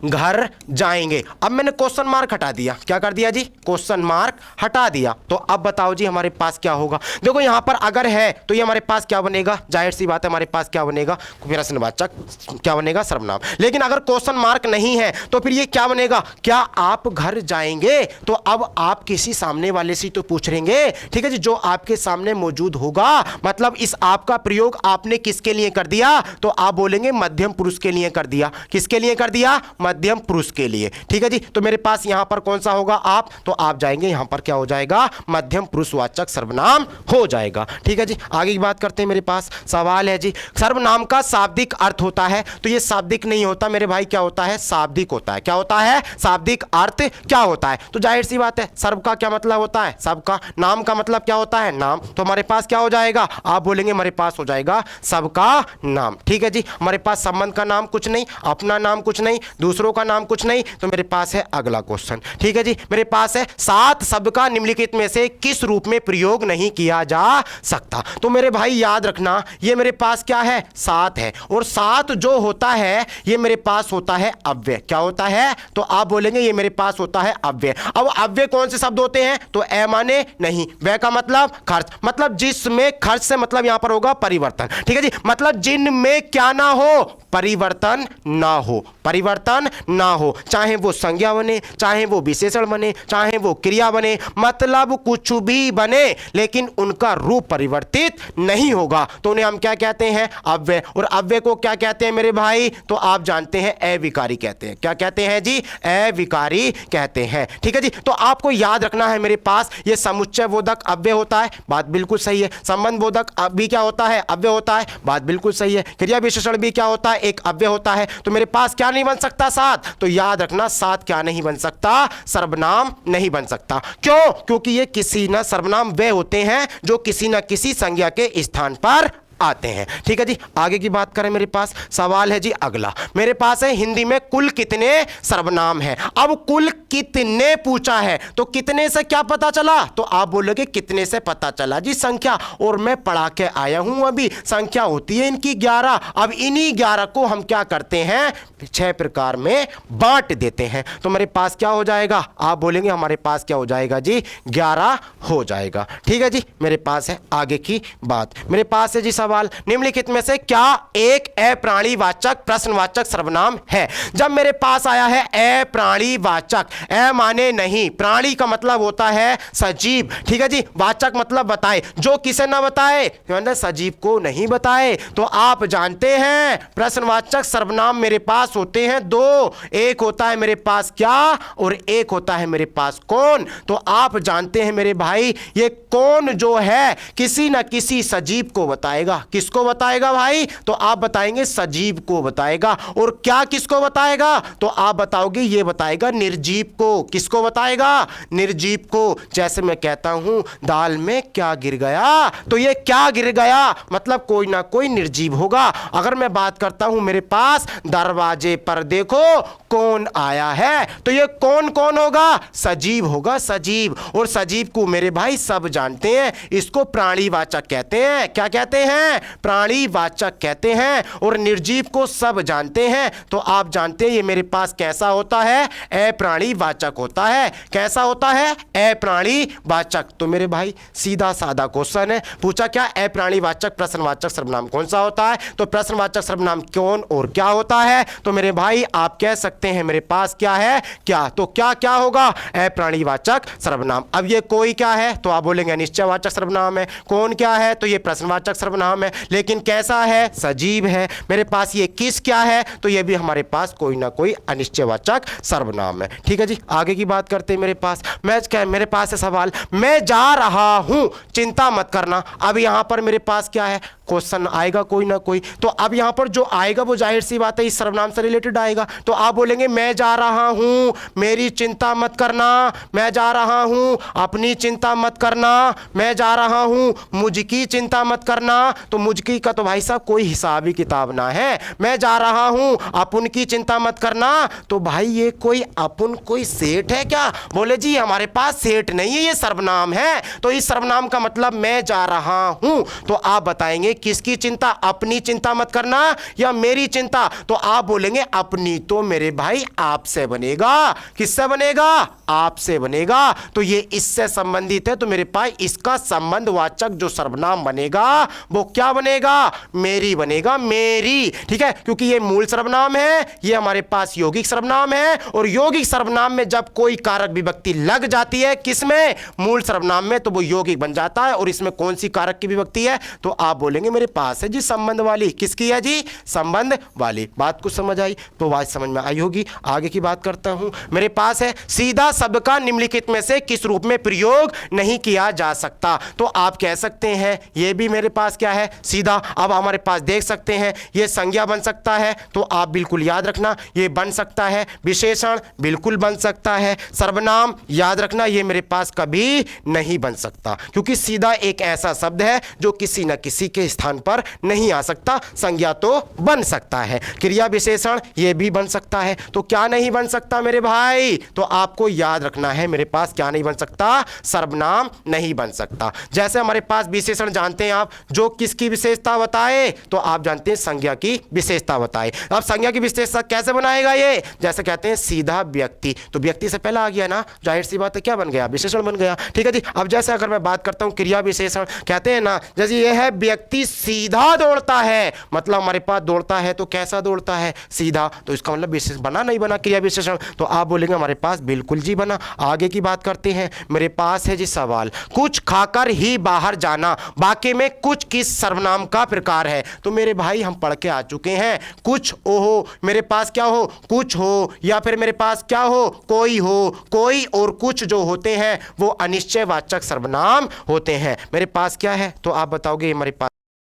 घर जाएंगे? अब मैंने क्वेश्चन मार्क हटा दिया। क्या कर दिया जी? क्वेश्चन मार्क हटा दिया। तो अब बताओ जी हमारे पास क्या होगा? देखो यहां पर अगर है तो ये हमारे पास क्या बनेगा? जाहिर सी बात है हमारे पास क्या बनेगा? प्रश्नवाचक। क्या बनेगा? सर्वनाम। लेकिन अगर क्वेश्चन मार्क नहीं है तो फिर ये क्या बनेगा? क्या आप घर जाएंगे? तो अब आप किसी सामने वाले से तो पूछ रहेंगे, ठीक है जी, जो आपके सामने मौजूद होगा। मतलब इस आपका प्रयोग आपने किसके लिए कर दिया? तो आप बोलेंगे मध्यम पुरुष के लिए कर दिया। किसके लिए कर दिया? मध्यम पुरुष के लिए। ठीक है जी, तो मेरे पास यहां पर कौन सा होगा? आप। तो आप जाएंगे, यहां पर क्या हो जाएगा? मध्यम पुरुषवाचक सर्वनाम हो जाएगा। ठीक है जी, आगे की बात करते हैं। मेरे पास सवाल है जी, सर्वनाम का शाब्दिक अर्थ होता है? तो ये शाब्दिक नहीं होता मेरे भाई, क्या होता है? शाब्दिक होता है। क्या होता है? शाब्दिक अर्थ क्या होता है? तो जाहिर सी बात है, सर्व का क्या मतलब होता है? सबका। नाम का मतलब क्या होता है? नाम। तो हमारे पास क्या हो जाएगा? आप बोलेंगे हमारे पास हो जाएगा सबका नाम। ठीक है जी, हमारे पास संबंध का नाम कुछ नहीं, अपना नाम कुछ नहीं, दूसरों का नाम कुछ नहीं। तो मेरे पास है अगला क्वेश्चन। ठीक है जी, मेरे पास है सात शब्द का निम्नलिखित में से किस रूप में प्रयोग नहीं किया जा सकता? तो मेरे भाई याद रखना, ये मेरे पास क्या है? सात है। और सात जो होता है ये मेरे पास होता है अव्यय। क्या होता है? तो आप बोलेंगे ये मेरे पास होता है अव्यय। अब अव्यय कौन से शब्द होते हैं? तो ए माने नहीं, वह का मतलब खर्च, मतलब जिसमें खर्च से मतलब यहां पर होगा परिवर्तन। ठीक है जी, मतलब जिनमें क्या ना हो? परिवर्तन ना हो। परिवर्तन ना हो, चाहे वो संज्ञा बने, चाहे वो विशेषण बने, चाहे वो क्रिया बने, मतलब कुछ भी बने, लेकिन उनका रूप परिवर्तित नहीं होगा। तो उन्हें हम क्या कहते हैं? अव्यय। और अव्यय को क्या कहते हैं मेरे भाई? तो आप जानते हैं अविकारी कहते हैं। क्या कहते हैं जी? अविकारी कहते हैं। ठीक है जी, तो आपको याद रखना है मेरे पास ये समुच्चय बोधक अव्यय होता है। बात बिल्कुल सही है। संबंध बोधक भी क्या होता है? अव्यय होता है। बात बिल्कुल सही है। क्रिया विशेषण भी क्या होता है? एक अव्यय होता है। तो मेरे पास क्या नहीं बन सकता? सात। तो याद रखना, सात क्या नहीं बन सकता? सर्वनाम नहीं बन सकता। क्यों? क्योंकि ये किसी ना सर्वनाम वे होते हैं जो किसी ना किसी संज्ञा के स्थान पर आते हैं। ठीक है जी, आगे की बात करें। मेरे पास सवाल है जी अगला, मेरे पास है हिंदी में कुल कितने सर्वनाम हैं? अब कुल कितने पूछा है, तो कितने से क्या पता चला? तो आप बोलोगे कितने से पता चला जी? संख्या। और मैं पढ़ा के आया हूं अभी, संख्या होती है इनकी 11। अब इन्हीं 11 को हम क्या करते हैं? 6 प्रकार में बांट देते हैं। तो मेरे पास क्या हो जाएगा? आप बोलेंगे हमारे पास क्या हो जाएगा जी? 11 हो जाएगा। ठीक है जी, मेरे पास है आगे की बात। मेरे पास है जी सवाल, निम्नलिखित में से क्या एक अप्राणीवाचक प्रश्नवाचक सर्वनाम है? जब मेरे पास आया है अप्राणीवाचक, अ माने नहीं, प्राणी का मतलब होता है सजीव। ठीक है जी, वाचक मतलब बताए, जो किसे ना बताए, सजीव को नहीं बताए। तो आप जानते हैं प्रश्नवाचक सर्वनाम मेरे पास होते हैं दो। एक होता है मेरे पास क्या, और एक होता है मेरे पास कौन। तो आप जानते हैं मेरे भाई, ये कौन जो है किसी ना किसी सजीव को बताएगा। किसको बताएगा भाई? तो आप बताएंगे सजीव को बताएगा। और क्या किसको बताएगा? तो आप बताओगे ये बताएगा निर्जीव को। किसको बताएगा? निर्जीव को। जैसे मैं कहता हूं दाल में क्या गिर गया, तो ये क्या गिर गया मतलब कोई ना कोई निर्जीव होगा। अगर मैं बात करता हूं मेरे पास दरवाजे पर देखो कौन आया है, तो ये कौन कौन होगा? सजीव होगा, सजीव। और सजीव को मेरे भाई सब जानते हैं, इसको प्राणीवाचक कहते हैं। क्या कहते हैं? प्राणीवाचक कहते हैं। और निर्जीव को सब जानते हैं। तो आप जानते हैं ये मेरे पास कैसा होता है? अप्राणीवाचक होता है। कैसा होता है? अप्राणीवाचक। तो मेरे भाई सीधा साधा क्वेश्चन है, पूछा क्या अप्राणीवाचक प्रश्नवाचक सर्वनाम कौन सा होता है? तो प्रश्नवाचक सर्वनाम कौन और क्या होता है? तो मेरे भाई आप कह सकते हैं मेरे पास क्या है? क्या? तो क्या क्या होगा? अप्राणीवाचक सर्वनाम। अब ये कोई क्या है? तो आप बोलेंगे अनिश्चयवाचक सर्वनाम है। कौन क्या है? तो ये प्रश्नवाचक सर्वनाम है। लेकिन कैसा है? सजीव है। मेरे पास ये किस क्या है? तो ये भी हमारे पास कोई ना कोई अनिश्चयवाचक सर्वनाम है। ठीक है जी, आगे की बात करते हैं। मेरे पास है सवाल, मैं जा रहा हूं चिंता मत करना। अब यहां पर मेरे पास क्या है? क्वेश्चन आएगा कोई ना कोई। तो अब यहां पर जो आएगा वो जाहिर सी बात है इस सर्वनाम से रिलेटेड आएगा। तो आप बोलेंगे मैं जा रहा हूं, मेरी चिंता मत करना। मैं जा रहा हूं, अपनी चिंता मत करना। मैं जा रहा हूं, मुझकी चिंता मत करना। तो मुझकी का तो भाई साहब कोई हिसाब ही किताब ना है। मैं जा रहा हूं, अपन की चिंता मत करना। तो भाई ये कोई अपन कोई सेठ है क्या? बोले जी हमारे पास सेठ नहीं है, ये सर्वनाम है। तो इस सर्वनाम का मतलब मैं जा रहा हूं। तो आप बताएंगे किसकी चिंता? अपनी चिंता मत करना या मेरी चिंता? तो आप बोलेंगे अपनी। तो मेरे भाई आपसे बनेगा। किससे बनेगा? आपसे बनेगा। तो ये इससे संबंधित है, तो मेरे पास इसका संबंधवाचक जो सर्वनाम बनेगा वो क्या बनेगा? मेरी बनेगा, मेरी। ठीक है, क्योंकि ये मूल सर्वनाम है, ये हमारे पास यौगिक सर्वनाम है। और यौगिक सर्वनाम में जब कोई कारक विभक्ति लग जाती है किसमें? मूल सर्वनाम में, तो वो यौगिक बन जाता है। और इसमें कौन सी कारक की विभक्ति है? तो आप बोलेंगे मेरे पास है जी संबंध वाली। किसकी है जी? संबंध वाली। बात कुछ समझ आई? तो बात समझ में आई होगी। आगे की बात करता हूं। मेरे पास है सीधा शब्द का निम्नलिखित में से किस रूप में प्रयोग नहीं किया जा सकता? तो आप कह सकते हैं ये भी मेरे पास क्या है? सीधा। अब हमारे पास देख सकते हैं ये संज्ञा बन सकता है, तो आप बिल्कुल याद रखना ये बन सकता है। विशेषण बिल्कुल बन सकता है। सर्वनाम याद रखना ये मेरे पास कभी नहीं बन सकता, क्योंकि सीधा एक ऐसा शब्द है जो किसी न किसी के स्थान पर नहीं आ सकता। संज्ञा तो बन सकता है, क्रिया विशेषण ये भी बन सकता है। तो क्या नहीं बन सकता मेरे भाई? तो आपको याद रखना है मेरे पास क्या नहीं बन सकता? सर्वनाम नहीं बन सकता। जैसे हमारे पास विशेषण जानते हैं आप, जो किसकी विशेषता बताए? तो आप जानते हैं संज्ञा की विशेषता बताए। अब संज्ञा की विशेषता कैसे बनाएगा ये? जैसे कहते हैं सीधा व्यक्ति, तो व्यक्ति से पहला आ गया ना, जाहिर सी बात है क्या बन गया? विशेषण बन गया। ठीक है जी। अब जैसे अगर मैं बात करता हूं क्रिया विशेषण, कहते हैं ना जैसे ये है व्यक्ति सीधा दौड़ता है, मतलब हमारे पास दौड़ता है तो कैसा दौड़ता है? सीधा। तो इसका मतलब विशेष बना नहीं बना क्रिया विशेषण? तो आप बोलेंगे हमारे पास बिल्कुल जी बना। आगे की बात करते हैं। मेरे पास है जी सवाल, कुछ खाकर ही बाहर जाना वाक्य में कुछ किस सर्वनाम का प्रकार है? तो मेरे भाई हम पढ़ के आ चुके हैं। कुछ हो, मेरे पास क्या हो? कुछ हो। या फिर मेरे पास क्या हो? कोई हो। कोई और कुछ जो होते हैं वो अनिश्चयवाचक सर्वनाम होते हैं। मेरे पास क्या है? तो आप बताओगे हमारे पास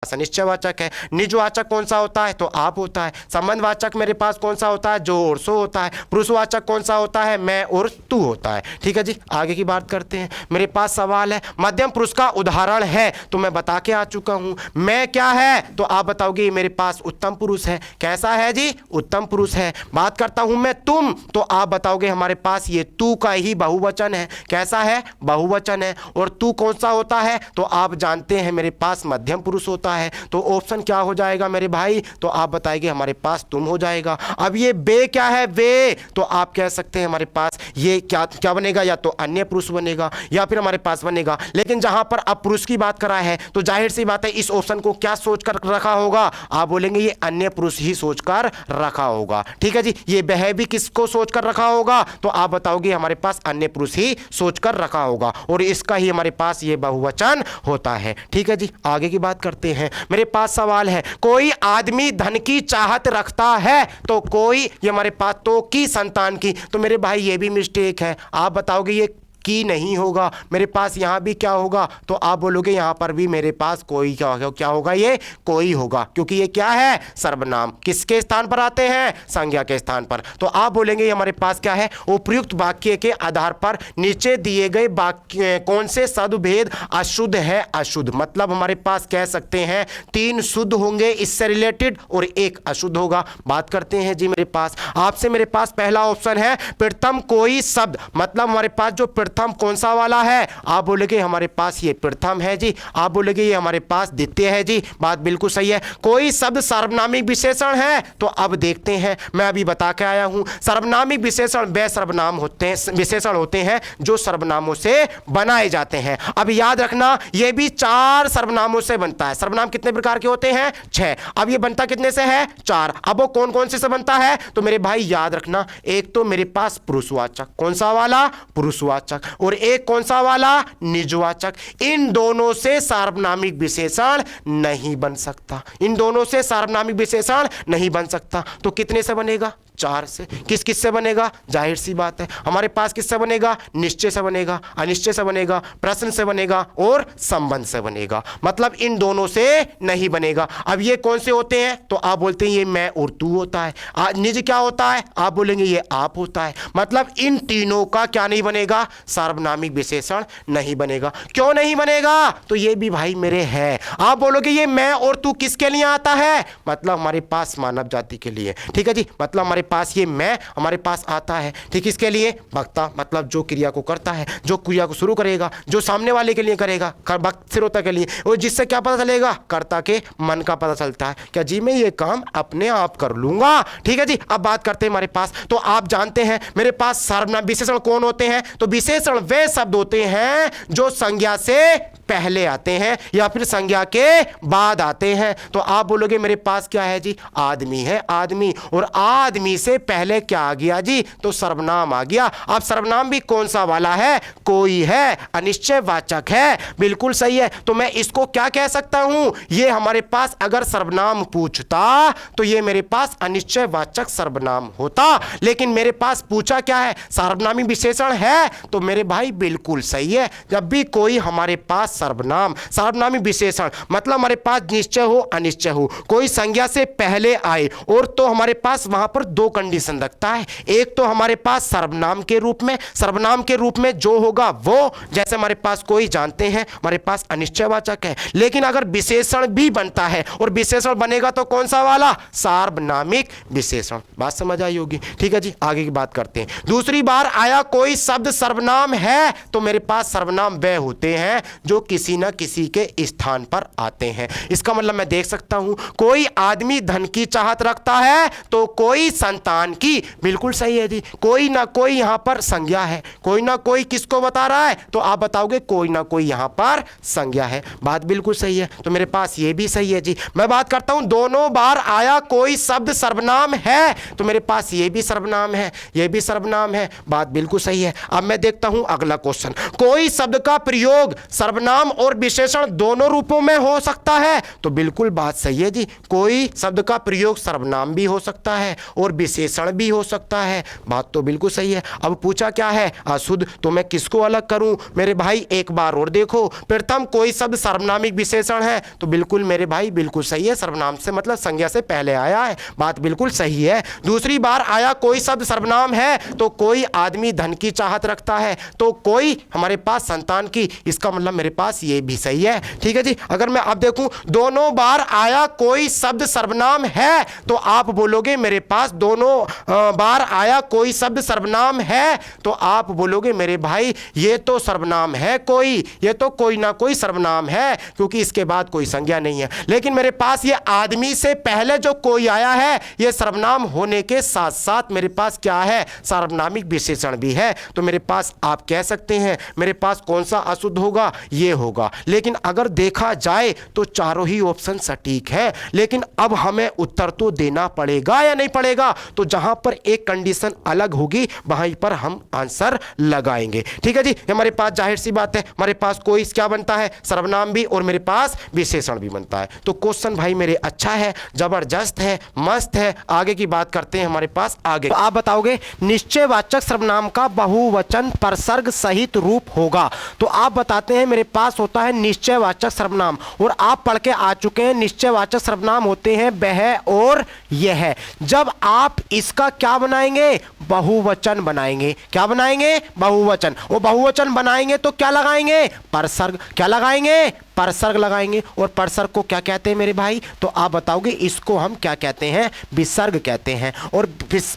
अनिश्चयवाचक है। निजवाचक कौन सा होता है? तो आप होता है। संबंधवाचक मेरे पास कौन सा होता है? जो और सो होता है। पुरुषवाचक कौन सा होता है? मैं और तू होता है। ठीक है जी, आगे की बात करते हैं। मेरे पास सवाल है, मध्यम पुरुष का उदाहरण है, तो मैं बता के आ चुका हूं। मैं क्या है? तो आप बताओगे मेरे पास उत्तम पुरुष है। कैसा है जी? उत्तम पुरुष है। बात करता हूं मैं तुम, तो आप बताओगे हमारे पास ये तू का ही बहुवचन है। कैसा है? बहुवचन है। और तू कौन सा होता है? तो आप जानते हैं मेरे पास मध्यम पुरुष होता है। तो ऑप्शन क्या हो जाएगा मेरे भाई? तो आप बताएंगे हमारे पास तुम हो जाएगा। अब ये बे क्या है? वे। तो आप कह सकते हैं हमारे पास ये क्या क्या बनेगा? या तो अन्य पुरुष बनेगा या फिर हमारे पास बनेगा। लेकिन जहां पर अब पुरुष की बात करा है तो जाहिर सी बात है इस ऑप्शन को क्या सोचकर रखा होगा? आप बोलेंगे ये अन्य पुरुष ही सोचकर रखा होगा। ठीक है जी। ये वह भी किसको सोचकर रखा होगा? तो आप बताओगे हमारे पास अन्य पुरुष ही सोचकर रखा होगा, और इसका ही हमारे पास ये बहुवचन होता है। ठीक है जी, आगे की बात करते हैं। मेरे पास सवाल है, कोई आदमी धन की चाहत रखता है, तो कोई ये हमारे पास तो की संतान की। तो मेरे भाई ये भी मिस्टेक है। आप बताओगे ये की नहीं होगा, मेरे पास यहाँ भी क्या होगा, तो आप बोलोगे यहाँ पर भी मेरे पास कोई क्या होगा, ये कोई होगा, क्योंकि ये क्या है, सर्वनाम। किसके स्थान पर आते हैं, संज्ञा के स्थान पर। तो आप बोलेंगे हमारे पास क्या है, उपयुक्त वाक्य के आधार पर नीचे दिए गए वाक्य कौन से शब्दभेद अशुद्ध है, अशुद्ध, मतलब हमारे पास कह सकते हैं 3 शुद्ध होंगे इससे रिलेटेड और 1 अशुद्ध होगा। बात करते हैं जी, मेरे पास आपसे मेरे पास पहला ऑप्शन है प्रथम कोई शब्द, मतलब हमारे पास जो प्रथम कौन सा वाला है, आप बोलेंगे हमारे पास ये प्रथम है जी, आप बोलेंगे ये हमारे पास द्वितीय है जी, बात बिल्कुल सही है। कोई शब्द सार्वनामिक विशेषण है, तो अब देखते हैं, मैं अभी बता के आया हूं, सार्वनामिक विशेषण वे सर्वनाम होते हैं, विशेषण होते हैं जो सर्वनामों से बनाए जाते हैं। अब याद रखना ये भी 4 सर्वनामों से बनता है। सर्वनाम कितने प्रकार के होते हैं, 6। अब ये बनता कितने से है, 4। अब वो कौन कौन से बनता है, तो मेरे भाई याद रखना, एक तो मेरे पास पुरुषवाचक, कौन सा वाला, पुरुषवाचक, और एक कौन सा वाला, निजवाचक। इन दोनों से सार्वनामिक विशेषण नहीं बन सकता, इन दोनों से सार्वनामिक विशेषण नहीं बन सकता। तो कितने से बनेगा, 4 से। किस किस से बनेगा, जाहिर सी बात है हमारे पास किससे बनेगा, निश्चय से बनेगा, अनिश्चय से बनेगा, प्रश्न से बनेगा और संबंध से बनेगा, मतलब इन दोनों से नहीं बनेगा। अब ये कौन से होते हैं, तो आप बोलते हैं ये मैं और तू होता है। निज क्या होता है, आप बोलेंगे ये आप होता है, मतलब इन तीनों का क्या नहीं बनेगा, सार्वनामिक विशेषण नहीं बनेगा। क्यों नहीं बनेगा, तो ये भी भाई मेरे है। आप बोलोगे ये मैं और तू किसके लिए आता है, मतलब हमारे पास मानव जाति के लिए, ठीक है जी, मतलब हमारे पास ये मैं हमारे पास आता है, ठीक, इसके लिए वक्ता, मतलब जो क्रिया को करता है, जो क्रिया को शुरू करेगा, जो सामने वाले के लिए करेगा, श्रोता के लिए, और जिससे क्या पता चलेगा, कर्ता के मन का पता चलता है, क्या जी मैं ये काम अपने आप कर लूंगा, ठीक है जी। अब बात करते हैं हमारे पास, तो आप जानते हैं मेरे पास सर्वनाम विशेषण कौन होते हैं, तो विशेषण वे शब्द होते हैं जो संज्ञा से पहले आते हैं या फिर संज्ञा के बाद आते हैं। तो आप बोलोगे मेरे पास क्या है जी, आदमी है, आदमी, और आदमी से पहले क्या आ गया जी, तो सर्वनाम आ गया। अब सर्वनाम भी कौन सा वाला है, कोई है, अनिश्चयवाचक है, बिल्कुल सही है। तो मैं इसको क्या कह सकता हूं, ये हमारे पास अगर सर्वनाम पूछता तो ये मेरे पास अनिश्चयवाचक सर्वनाम होता, लेकिन मेरे पास पूछा क्या है, सार्वनामी विशेषण है, तो मेरे भाई बिल्कुल सही है। जब भी कोई हमारे पास सर्वनाम, सार्वनामी विशेषण, मतलब हमारे पास निश्चय हो अनिश्चय हो, कोई संज्ञा से पहले आए, और तो हमारे पास वहां पर 2 कंडीशन रखता है। एक तो हमारे पास सर्वनाम के रूप में, सर्वनाम के रूप में जो होगा वो, जैसे हमारे पास कोई जानते हैं हमारे पास अनिश्चयवाचक है, लेकिन अगर विशेषण भी बनता है, और विशेषण बनेगा तो कौन सा वाला, सार्वनामिक विशेषण। बात समझ आई होगी, ठीक है जी। आगे की बात करते हैं। दूसरी बार आया कोई शब्द सर्वनाम है, तो मेरे पास सर्वनाम वे होते हैं जो किसी ना किसी के स्थान पर आते हैं। इसका मतलब मैं देख सकता हूं, कोई आदमी धन की चाहत रखता है, तो कोई संतान की, बिल्कुल सही है जी। कोई ना कोई यहां पर संज्ञा है, कोई ना कोई किसको बता रहा है, तो आप बताओगे कोई ना कोई यहां पर संज्ञा है, बात बिल्कुल सही है। तो मेरे पास ये भी सही है जी। मैं बात करता हूं, दोनों बार आया कोई शब्द सर्वनाम है, तो मेरे पास ये भी सर्वनाम है, ये भी सर्वनाम है, बात बिल्कुल सही है। अब मैं देखता हूं अगला क्वेश्चन, कोई शब्द का प्रयोग सर्वनाम और विशेषण दोनों रूपों में हो सकता है, तो बिल्कुल बात सही है जी। कोई शब्द का प्रयोग सर्वनाम भी हो सकता है और विशेषण भी हो सकता है, बात तो बिल्कुल सही है। अब पूछा क्या है, अशुद्ध, तो मैं किसको अलग करूं, मेरे भाई एक बार और देखो, प्रथम कोई शब्द सर्वनामिक विशेषण है, तो बिल्कुल मेरे भाई बिल्कुल सही है, सर्वनाम से मतलब संज्ञा से पहले आया है, बात बिल्कुल सही है। दूसरी बार आया कोई शब्द सर्वनाम है, तो कोई आदमी धन की चाहत रखता है, तो कोई हमारे पास संतान की, इसका मतलब मेरे पास ये भी सही है, ठीक है जी। अगर मैं अब देखूं, दोनों बार आया कोई शब्द सर्वनाम है, तो आप बोलोगे मेरे पास दोनों बार आया कोई शब्द सर्वनाम है, तो आप बोलोगे मेरे भाई ये तो सर्वनाम है कोई, ये तो कोई ना कोई सर्वनाम है, क्योंकि इसके बाद कोई संज्ञा नहीं है। लेकिन मेरे पास ये आदमी से पहले जो कोई आया है, ये सर्वनाम होने के साथ साथ मेरे पास क्या है, सार्वनामिक विशेषण भी है। तो मेरे पास आप कह सकते हैं मेरे पास कौन सा अशुद्ध होगा, ये होगा। लेकिन अगर देखा जाए तो चारों ही ऑप्शन सटीक है, लेकिन अब हमें उत्तर तो देना पड़ेगा या नहीं पड़ेगा? तो जहां पर एक कंडीशन अलग होगी वहीं पर हम आंसर लगाएंगे। ठीक है जी, हमारे पास जाहिर सी बात है, हमारे पास कोई क्या बनता है, सर्वनाम भी, और मेरे पास विशेषण भी बनता है। तो क्वेश्चन भाई मेरे अच्छा है, जबरदस्त है, मस्त है। आगे की बात करते हैं हमारे पास आगे। तो आप बताओगे निश्चयवाचक सर्वनाम का बहुवचन परसर्ग सहित रूप होगा। तो आप बताते हैं मेरे पास होता है निश्चयवाचक सर्वनाम, और आप पढ़ के आ चुके हैं निश्चयवाचक सर्वनाम होते हैं वह और यह। जब आप इसका क्या बनाएंगे, बहुवचन बनाएंगे। क्या बनाएंगे, बहुवचन। वो बहुवचन बनाएंगे तो क्या लगाएंगे, परसर्ग। क्या लगाएंगे, परसर्ग लगाएंगे। और परसर्ग को क्या कहते हैं मेरे भाई, तो आप बताओगे इसको हम क्या कहते हैं, विसर्ग कहते हैं। और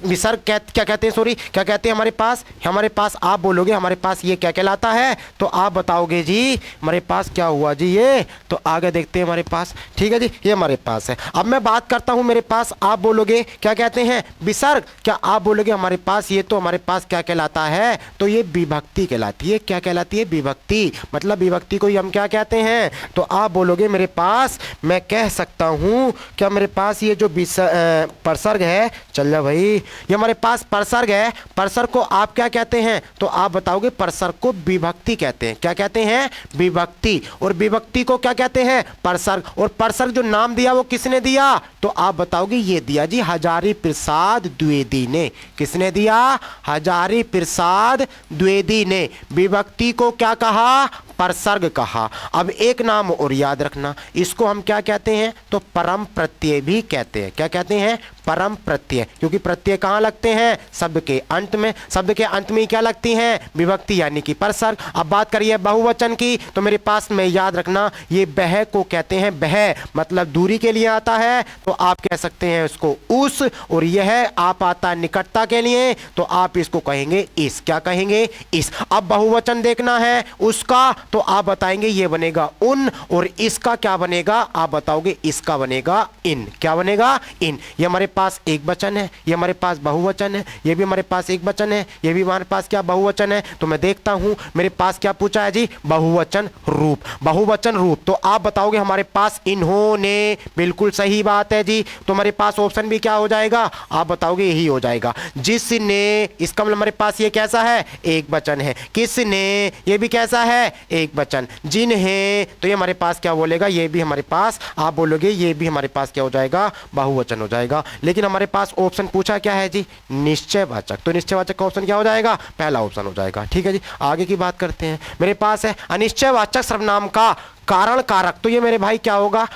विसर्ग क्या कहते हैं, सॉरी क्या कहते हैं हमारे पास आप बोलोगे हमारे पास ये क्या कहलाता है, तो आप बताओगे जी हमारे पास क्या हुआ जी ये। तो आगे देखते हैं हमारे पास। ठीक है जी, ये हमारे पास है। अब मैं बात करता हूं मेरे पास, आप बोलोगे क्या कहते हैं, विसर्ग। क्या आप बोलोगे हमारे पास ये, तो हमारे पास क्या कहलाता है, तो ये विभक्ति कहलाती है। क्या कहलाती है, विभक्ति। मतलब विभक्ति को ही हम क्या कहते हैं, तो आप बोलोगे मेरे पास मैं कह सकता हूं क्या, मेरे पास ये जो परसर्ग है, चल जा भाई, ये हमारे पास परसर्ग है। परसर्ग को आप क्या कहते हैं, तो आप बताओगे परसर्ग को विभक्ति कहते हैं। क्या कहते हैं, विभक्ति। और विभक्ति को क्या कहते हैं, परसर्ग। और परसर्ग जो नाम दिया वो किसने दिया, तो आप बताओगे ये दिया जी हजारी प्रसाद द्विवेदी ने। किसने दिया, हजारी प्रसाद द्विवेदी ने। विभक्ति को क्या कहा, परसर्ग कहा। अब एक नाम और याद रखना, इसको हम क्या कहते हैं, तो परम प्रत्यय भी कहते हैं। क्या कहते हैं, परम प्रत्यय। क्योंकि प्रत्यय कहाँ लगते हैं, शब्द के अंत में। शब्द के अंत में क्या लगती हैं, विभक्ति यानी कि परसर्ग। अब बात करिए बहुवचन की, तो मेरे पास में याद रखना ये बह को कहते हैं। बह मतलब दूरी के लिए आता है, तो आप कह सकते हैं इसको उस। और यह आप आता है निकटता के लिए, तो आप इसको कहेंगे इस। क्या कहेंगे, इस। अब बहुवचन देखना है उसका, तो आप बताएंगे ये बनेगा उन। और इसका क्या बनेगा, आप बताओगे इसका बनेगा इन। क्या बनेगा, इन। ये हमारे पास एक वचन है, ये हमारे पास बहुवचन है, ये भी हमारे पास एक वचन है, ये भी हमारे पास क्या बहुवचन है। तो मैं देखता हूं मेरे पास क्या पूछा है जी, बहुवचन रूप। बहुवचन रूप, तो आप बताओगे हमारे पास इन्होंने। बिल्कुल सही बात है जी। तो हमारे पास ऑप्शन भी क्या हो जाएगा, आप बताओगे यही हो जाएगा। जिसने, इसका मतलब हमारे पास ये कैसा है, एक वचन है। किसने, ये भी कैसा है, एक वचन। जिन्हें, तो ये हमारे पास क्या बोलेगा, ये भी हमारे पास, आप बोलोगे ये भी हमारे पास क्या हो जाएगा, बहुवचन हो जाएगा। लेकिन हमारे पास ऑप्शन पूछा क्या है जी, निश्चयवाचक। तो निश्चयवाचक का ऑप्शन क्या हो जाएगा, पहला ऑप्शन हो जाएगा। ठीक है जी, आगे की बात करते हैं। मेरे पास है अनिश्चयवाचक सर्वनाम का कारण कारक। तो ये मेरे भाई क्या होगा,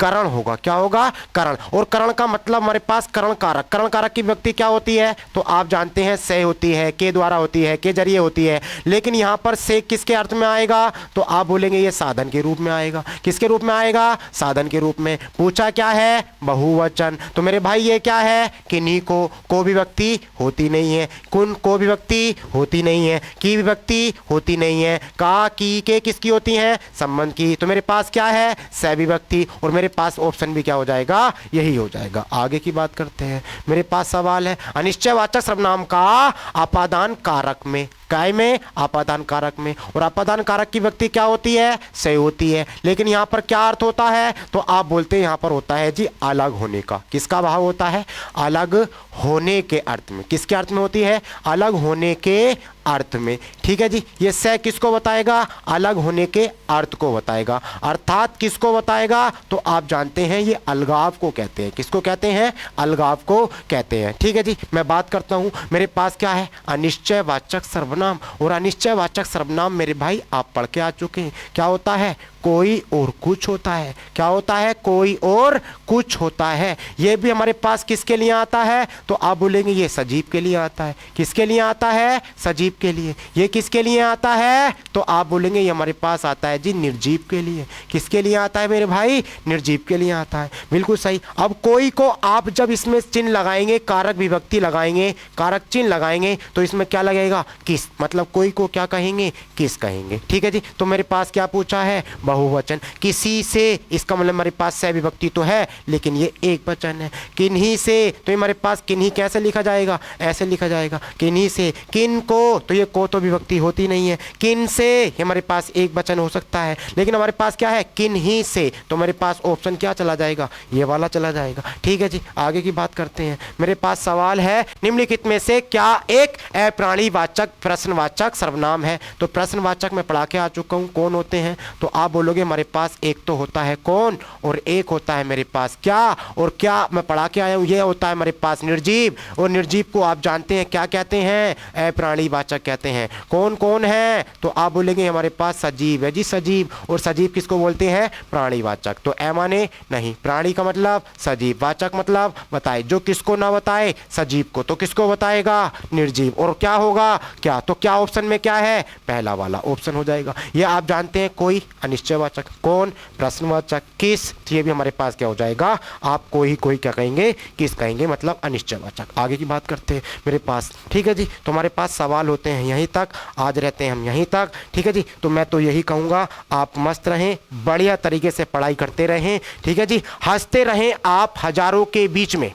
करण होगा। क्या होगा, करण। और करण का मतलब हमारे पास करण कारक। करण कारक की व्यक्ति क्या होती है, तो आप जानते हैं से होती है, के द्वारा होती है, के जरिए होती है। लेकिन यहां पर से किसके अर्थ में आएगा, तो आप बोलेंगे ये साधन के रूप में आएगा। किसके रूप में आएगा, साधन के रूप में। पूछा क्या है, बहुवचन। तो मेरे भाई ये क्या है, किन्हीं को विभक्ति होती नहीं है, कुन को विभक्ति होती नहीं है, की विभक्ति होती नहीं है, का की के किसकी होती है, संबंध की। तो मेरे पास क्या है, से विभक्ति। और मेरे पास ऑप्शन भी क्या हो जाएगा, यही हो जाएगा। आगे की बात करते हैं। मेरे पास सवाल है अनिश्चयवाचक सर्वनाम का अपादान कारक में, काय में, अपादान कारक में। और अपादान कारक की व्यक्ति क्या होती है, से होती है। लेकिन यहां पर क्या अर्थ होता है, तो आप बोलते हैं यहां पर होता है जी अलग होने का। किसका भाव होता है, अलग होने के अर्थ में। किसके अर्थ में होती है, अलग होने के अर्थ में। ठीक है जी, ये से किसको बताएगा, अलग होने के अर्थ को बताएगा। अर्थात किसको बताएगा, तो आप जानते हैं ये अलगाव को कहते हैं। किसको कहते हैं, अलगाव को कहते हैं। ठीक है जी, मैं बात करता हूं। मेरे पास क्या है, अनिश्चयवाचक सर्वनाम। और अनिश्चयवाचक सर्वनाम मेरे भाई आप पढ़ के आ चुके हैं। क्या होता है, कोई और कुछ होता है। क्या होता है, कोई और कुछ होता है। ये भी हमारे पास किसके लिए आता है, तो आप बोलेंगे ये सजीव के लिए आता है। किसके लिए आता है, सजीव के लिए। ये किसके लिए आता है, तो आप बोलेंगे ये हमारे पास आता है जी निर्जीव के लिए। किसके लिए आता है मेरे भाई, निर्जीव के लिए आता है। बिल्कुल सही। अब कोई को आप जब इसमें चिन्ह लगाएंगे, कारक विभक्ति लगाएंगे, कारक चिन्ह लगाएंगे, तो इसमें क्या लगेगा, किस। मतलब कोई को क्या कहेंगे, किस कहेंगे। ठीक है जी, तो मेरे पास क्या पूछा है, बहुवचन। किसी से, इसका मतलब हमारे पास से विभक्ति तो है लेकिन ये एक वचन है। किन्हीं से, तो हमारे पास किन्हीं कैसे लिखा जाएगा, ऐसे लिखा जाएगा किन्हीं से। किन को, तो ये को तो विभक्ति होती नहीं है। किन से हमारे पास एक वचन हो सकता है, लेकिन हमारे पास क्या है, किन्हीं से, तो हमारे पास ऑप्शन क्या चला जाएगा, ये वाला चला जाएगा। ठीक है जी, आगे की बात करते हैं। मेरे पास सवाल है, निम्नलिखित में से क्या एक अप्राणीवाचक प्रश्नवाचक सर्वनाम है। तो प्रश्नवाचक मैं पढ़ा के आ चुका हूं, कौन होते हैं, तो आप बोलोगे हमारे पास एक तो होता है कौन, और एक होता है मेरे पास क्या, और क्या मैं पढ़ा के आया हूं, ये होता है हमारे पास निर्जीव, और निर्जीव को आप जानते हैं क्या कहते हैं, अप्राणीवाचक कहते हैं। कौन कौन है, तो आप बोलेंगे हमारे पास सजीव है जी, सजीव, और सजीव किसको बोलते हैं, प्राणीवाचक। तो ए माने नहीं, प्राणी का मतलब सजीव, वाचक मतलब बताए, जो किसको ना बताए सजीव को, तो किसको बताएगा, निर्जीव। और क्या होगा, क्या, तो क्या ऑप्शन में क्या है, पहला वाला ऑप्शन हो जाएगा। ये आप जानते हैं कोई अनिश्चयवाचक, कौन प्रश्नवाचक, किस, ये भी हमारे पास क्या हो जाएगा, आप कोई क्या कहेंगे, किस कहेंगे, मतलब अनिश्चयवाचक। आगे की बात करते हैं मेरे पास। ठीक है जी, तो हमारे पास सवाल होते हैं यहीं तक, आज रहते हैं हम यहीं तक। ठीक है जी, तो मैं तो यही कहूँगा आप मस्त रहें, बढ़िया तरीके से पढ़ाई करते रहें। ठीक है जी, हंसते रहें आप हजारों के बीच में,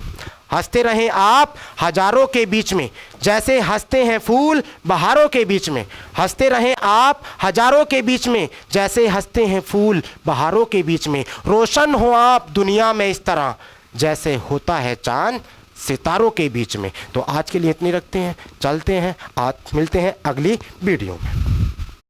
हंसते रहें आप हजारों के बीच में, जैसे हंसते हैं फूल बहारों के बीच में। हंसते रहें आप हजारों के बीच में, जैसे हंसते हैं फूल बहारों के बीच में। रोशन हो आप दुनिया में इस तरह, जैसे होता है चांद सितारों के बीच में। तो आज के लिए इतनी रखते हैं, चलते हैं, आज मिलते हैं अगली वीडियो में।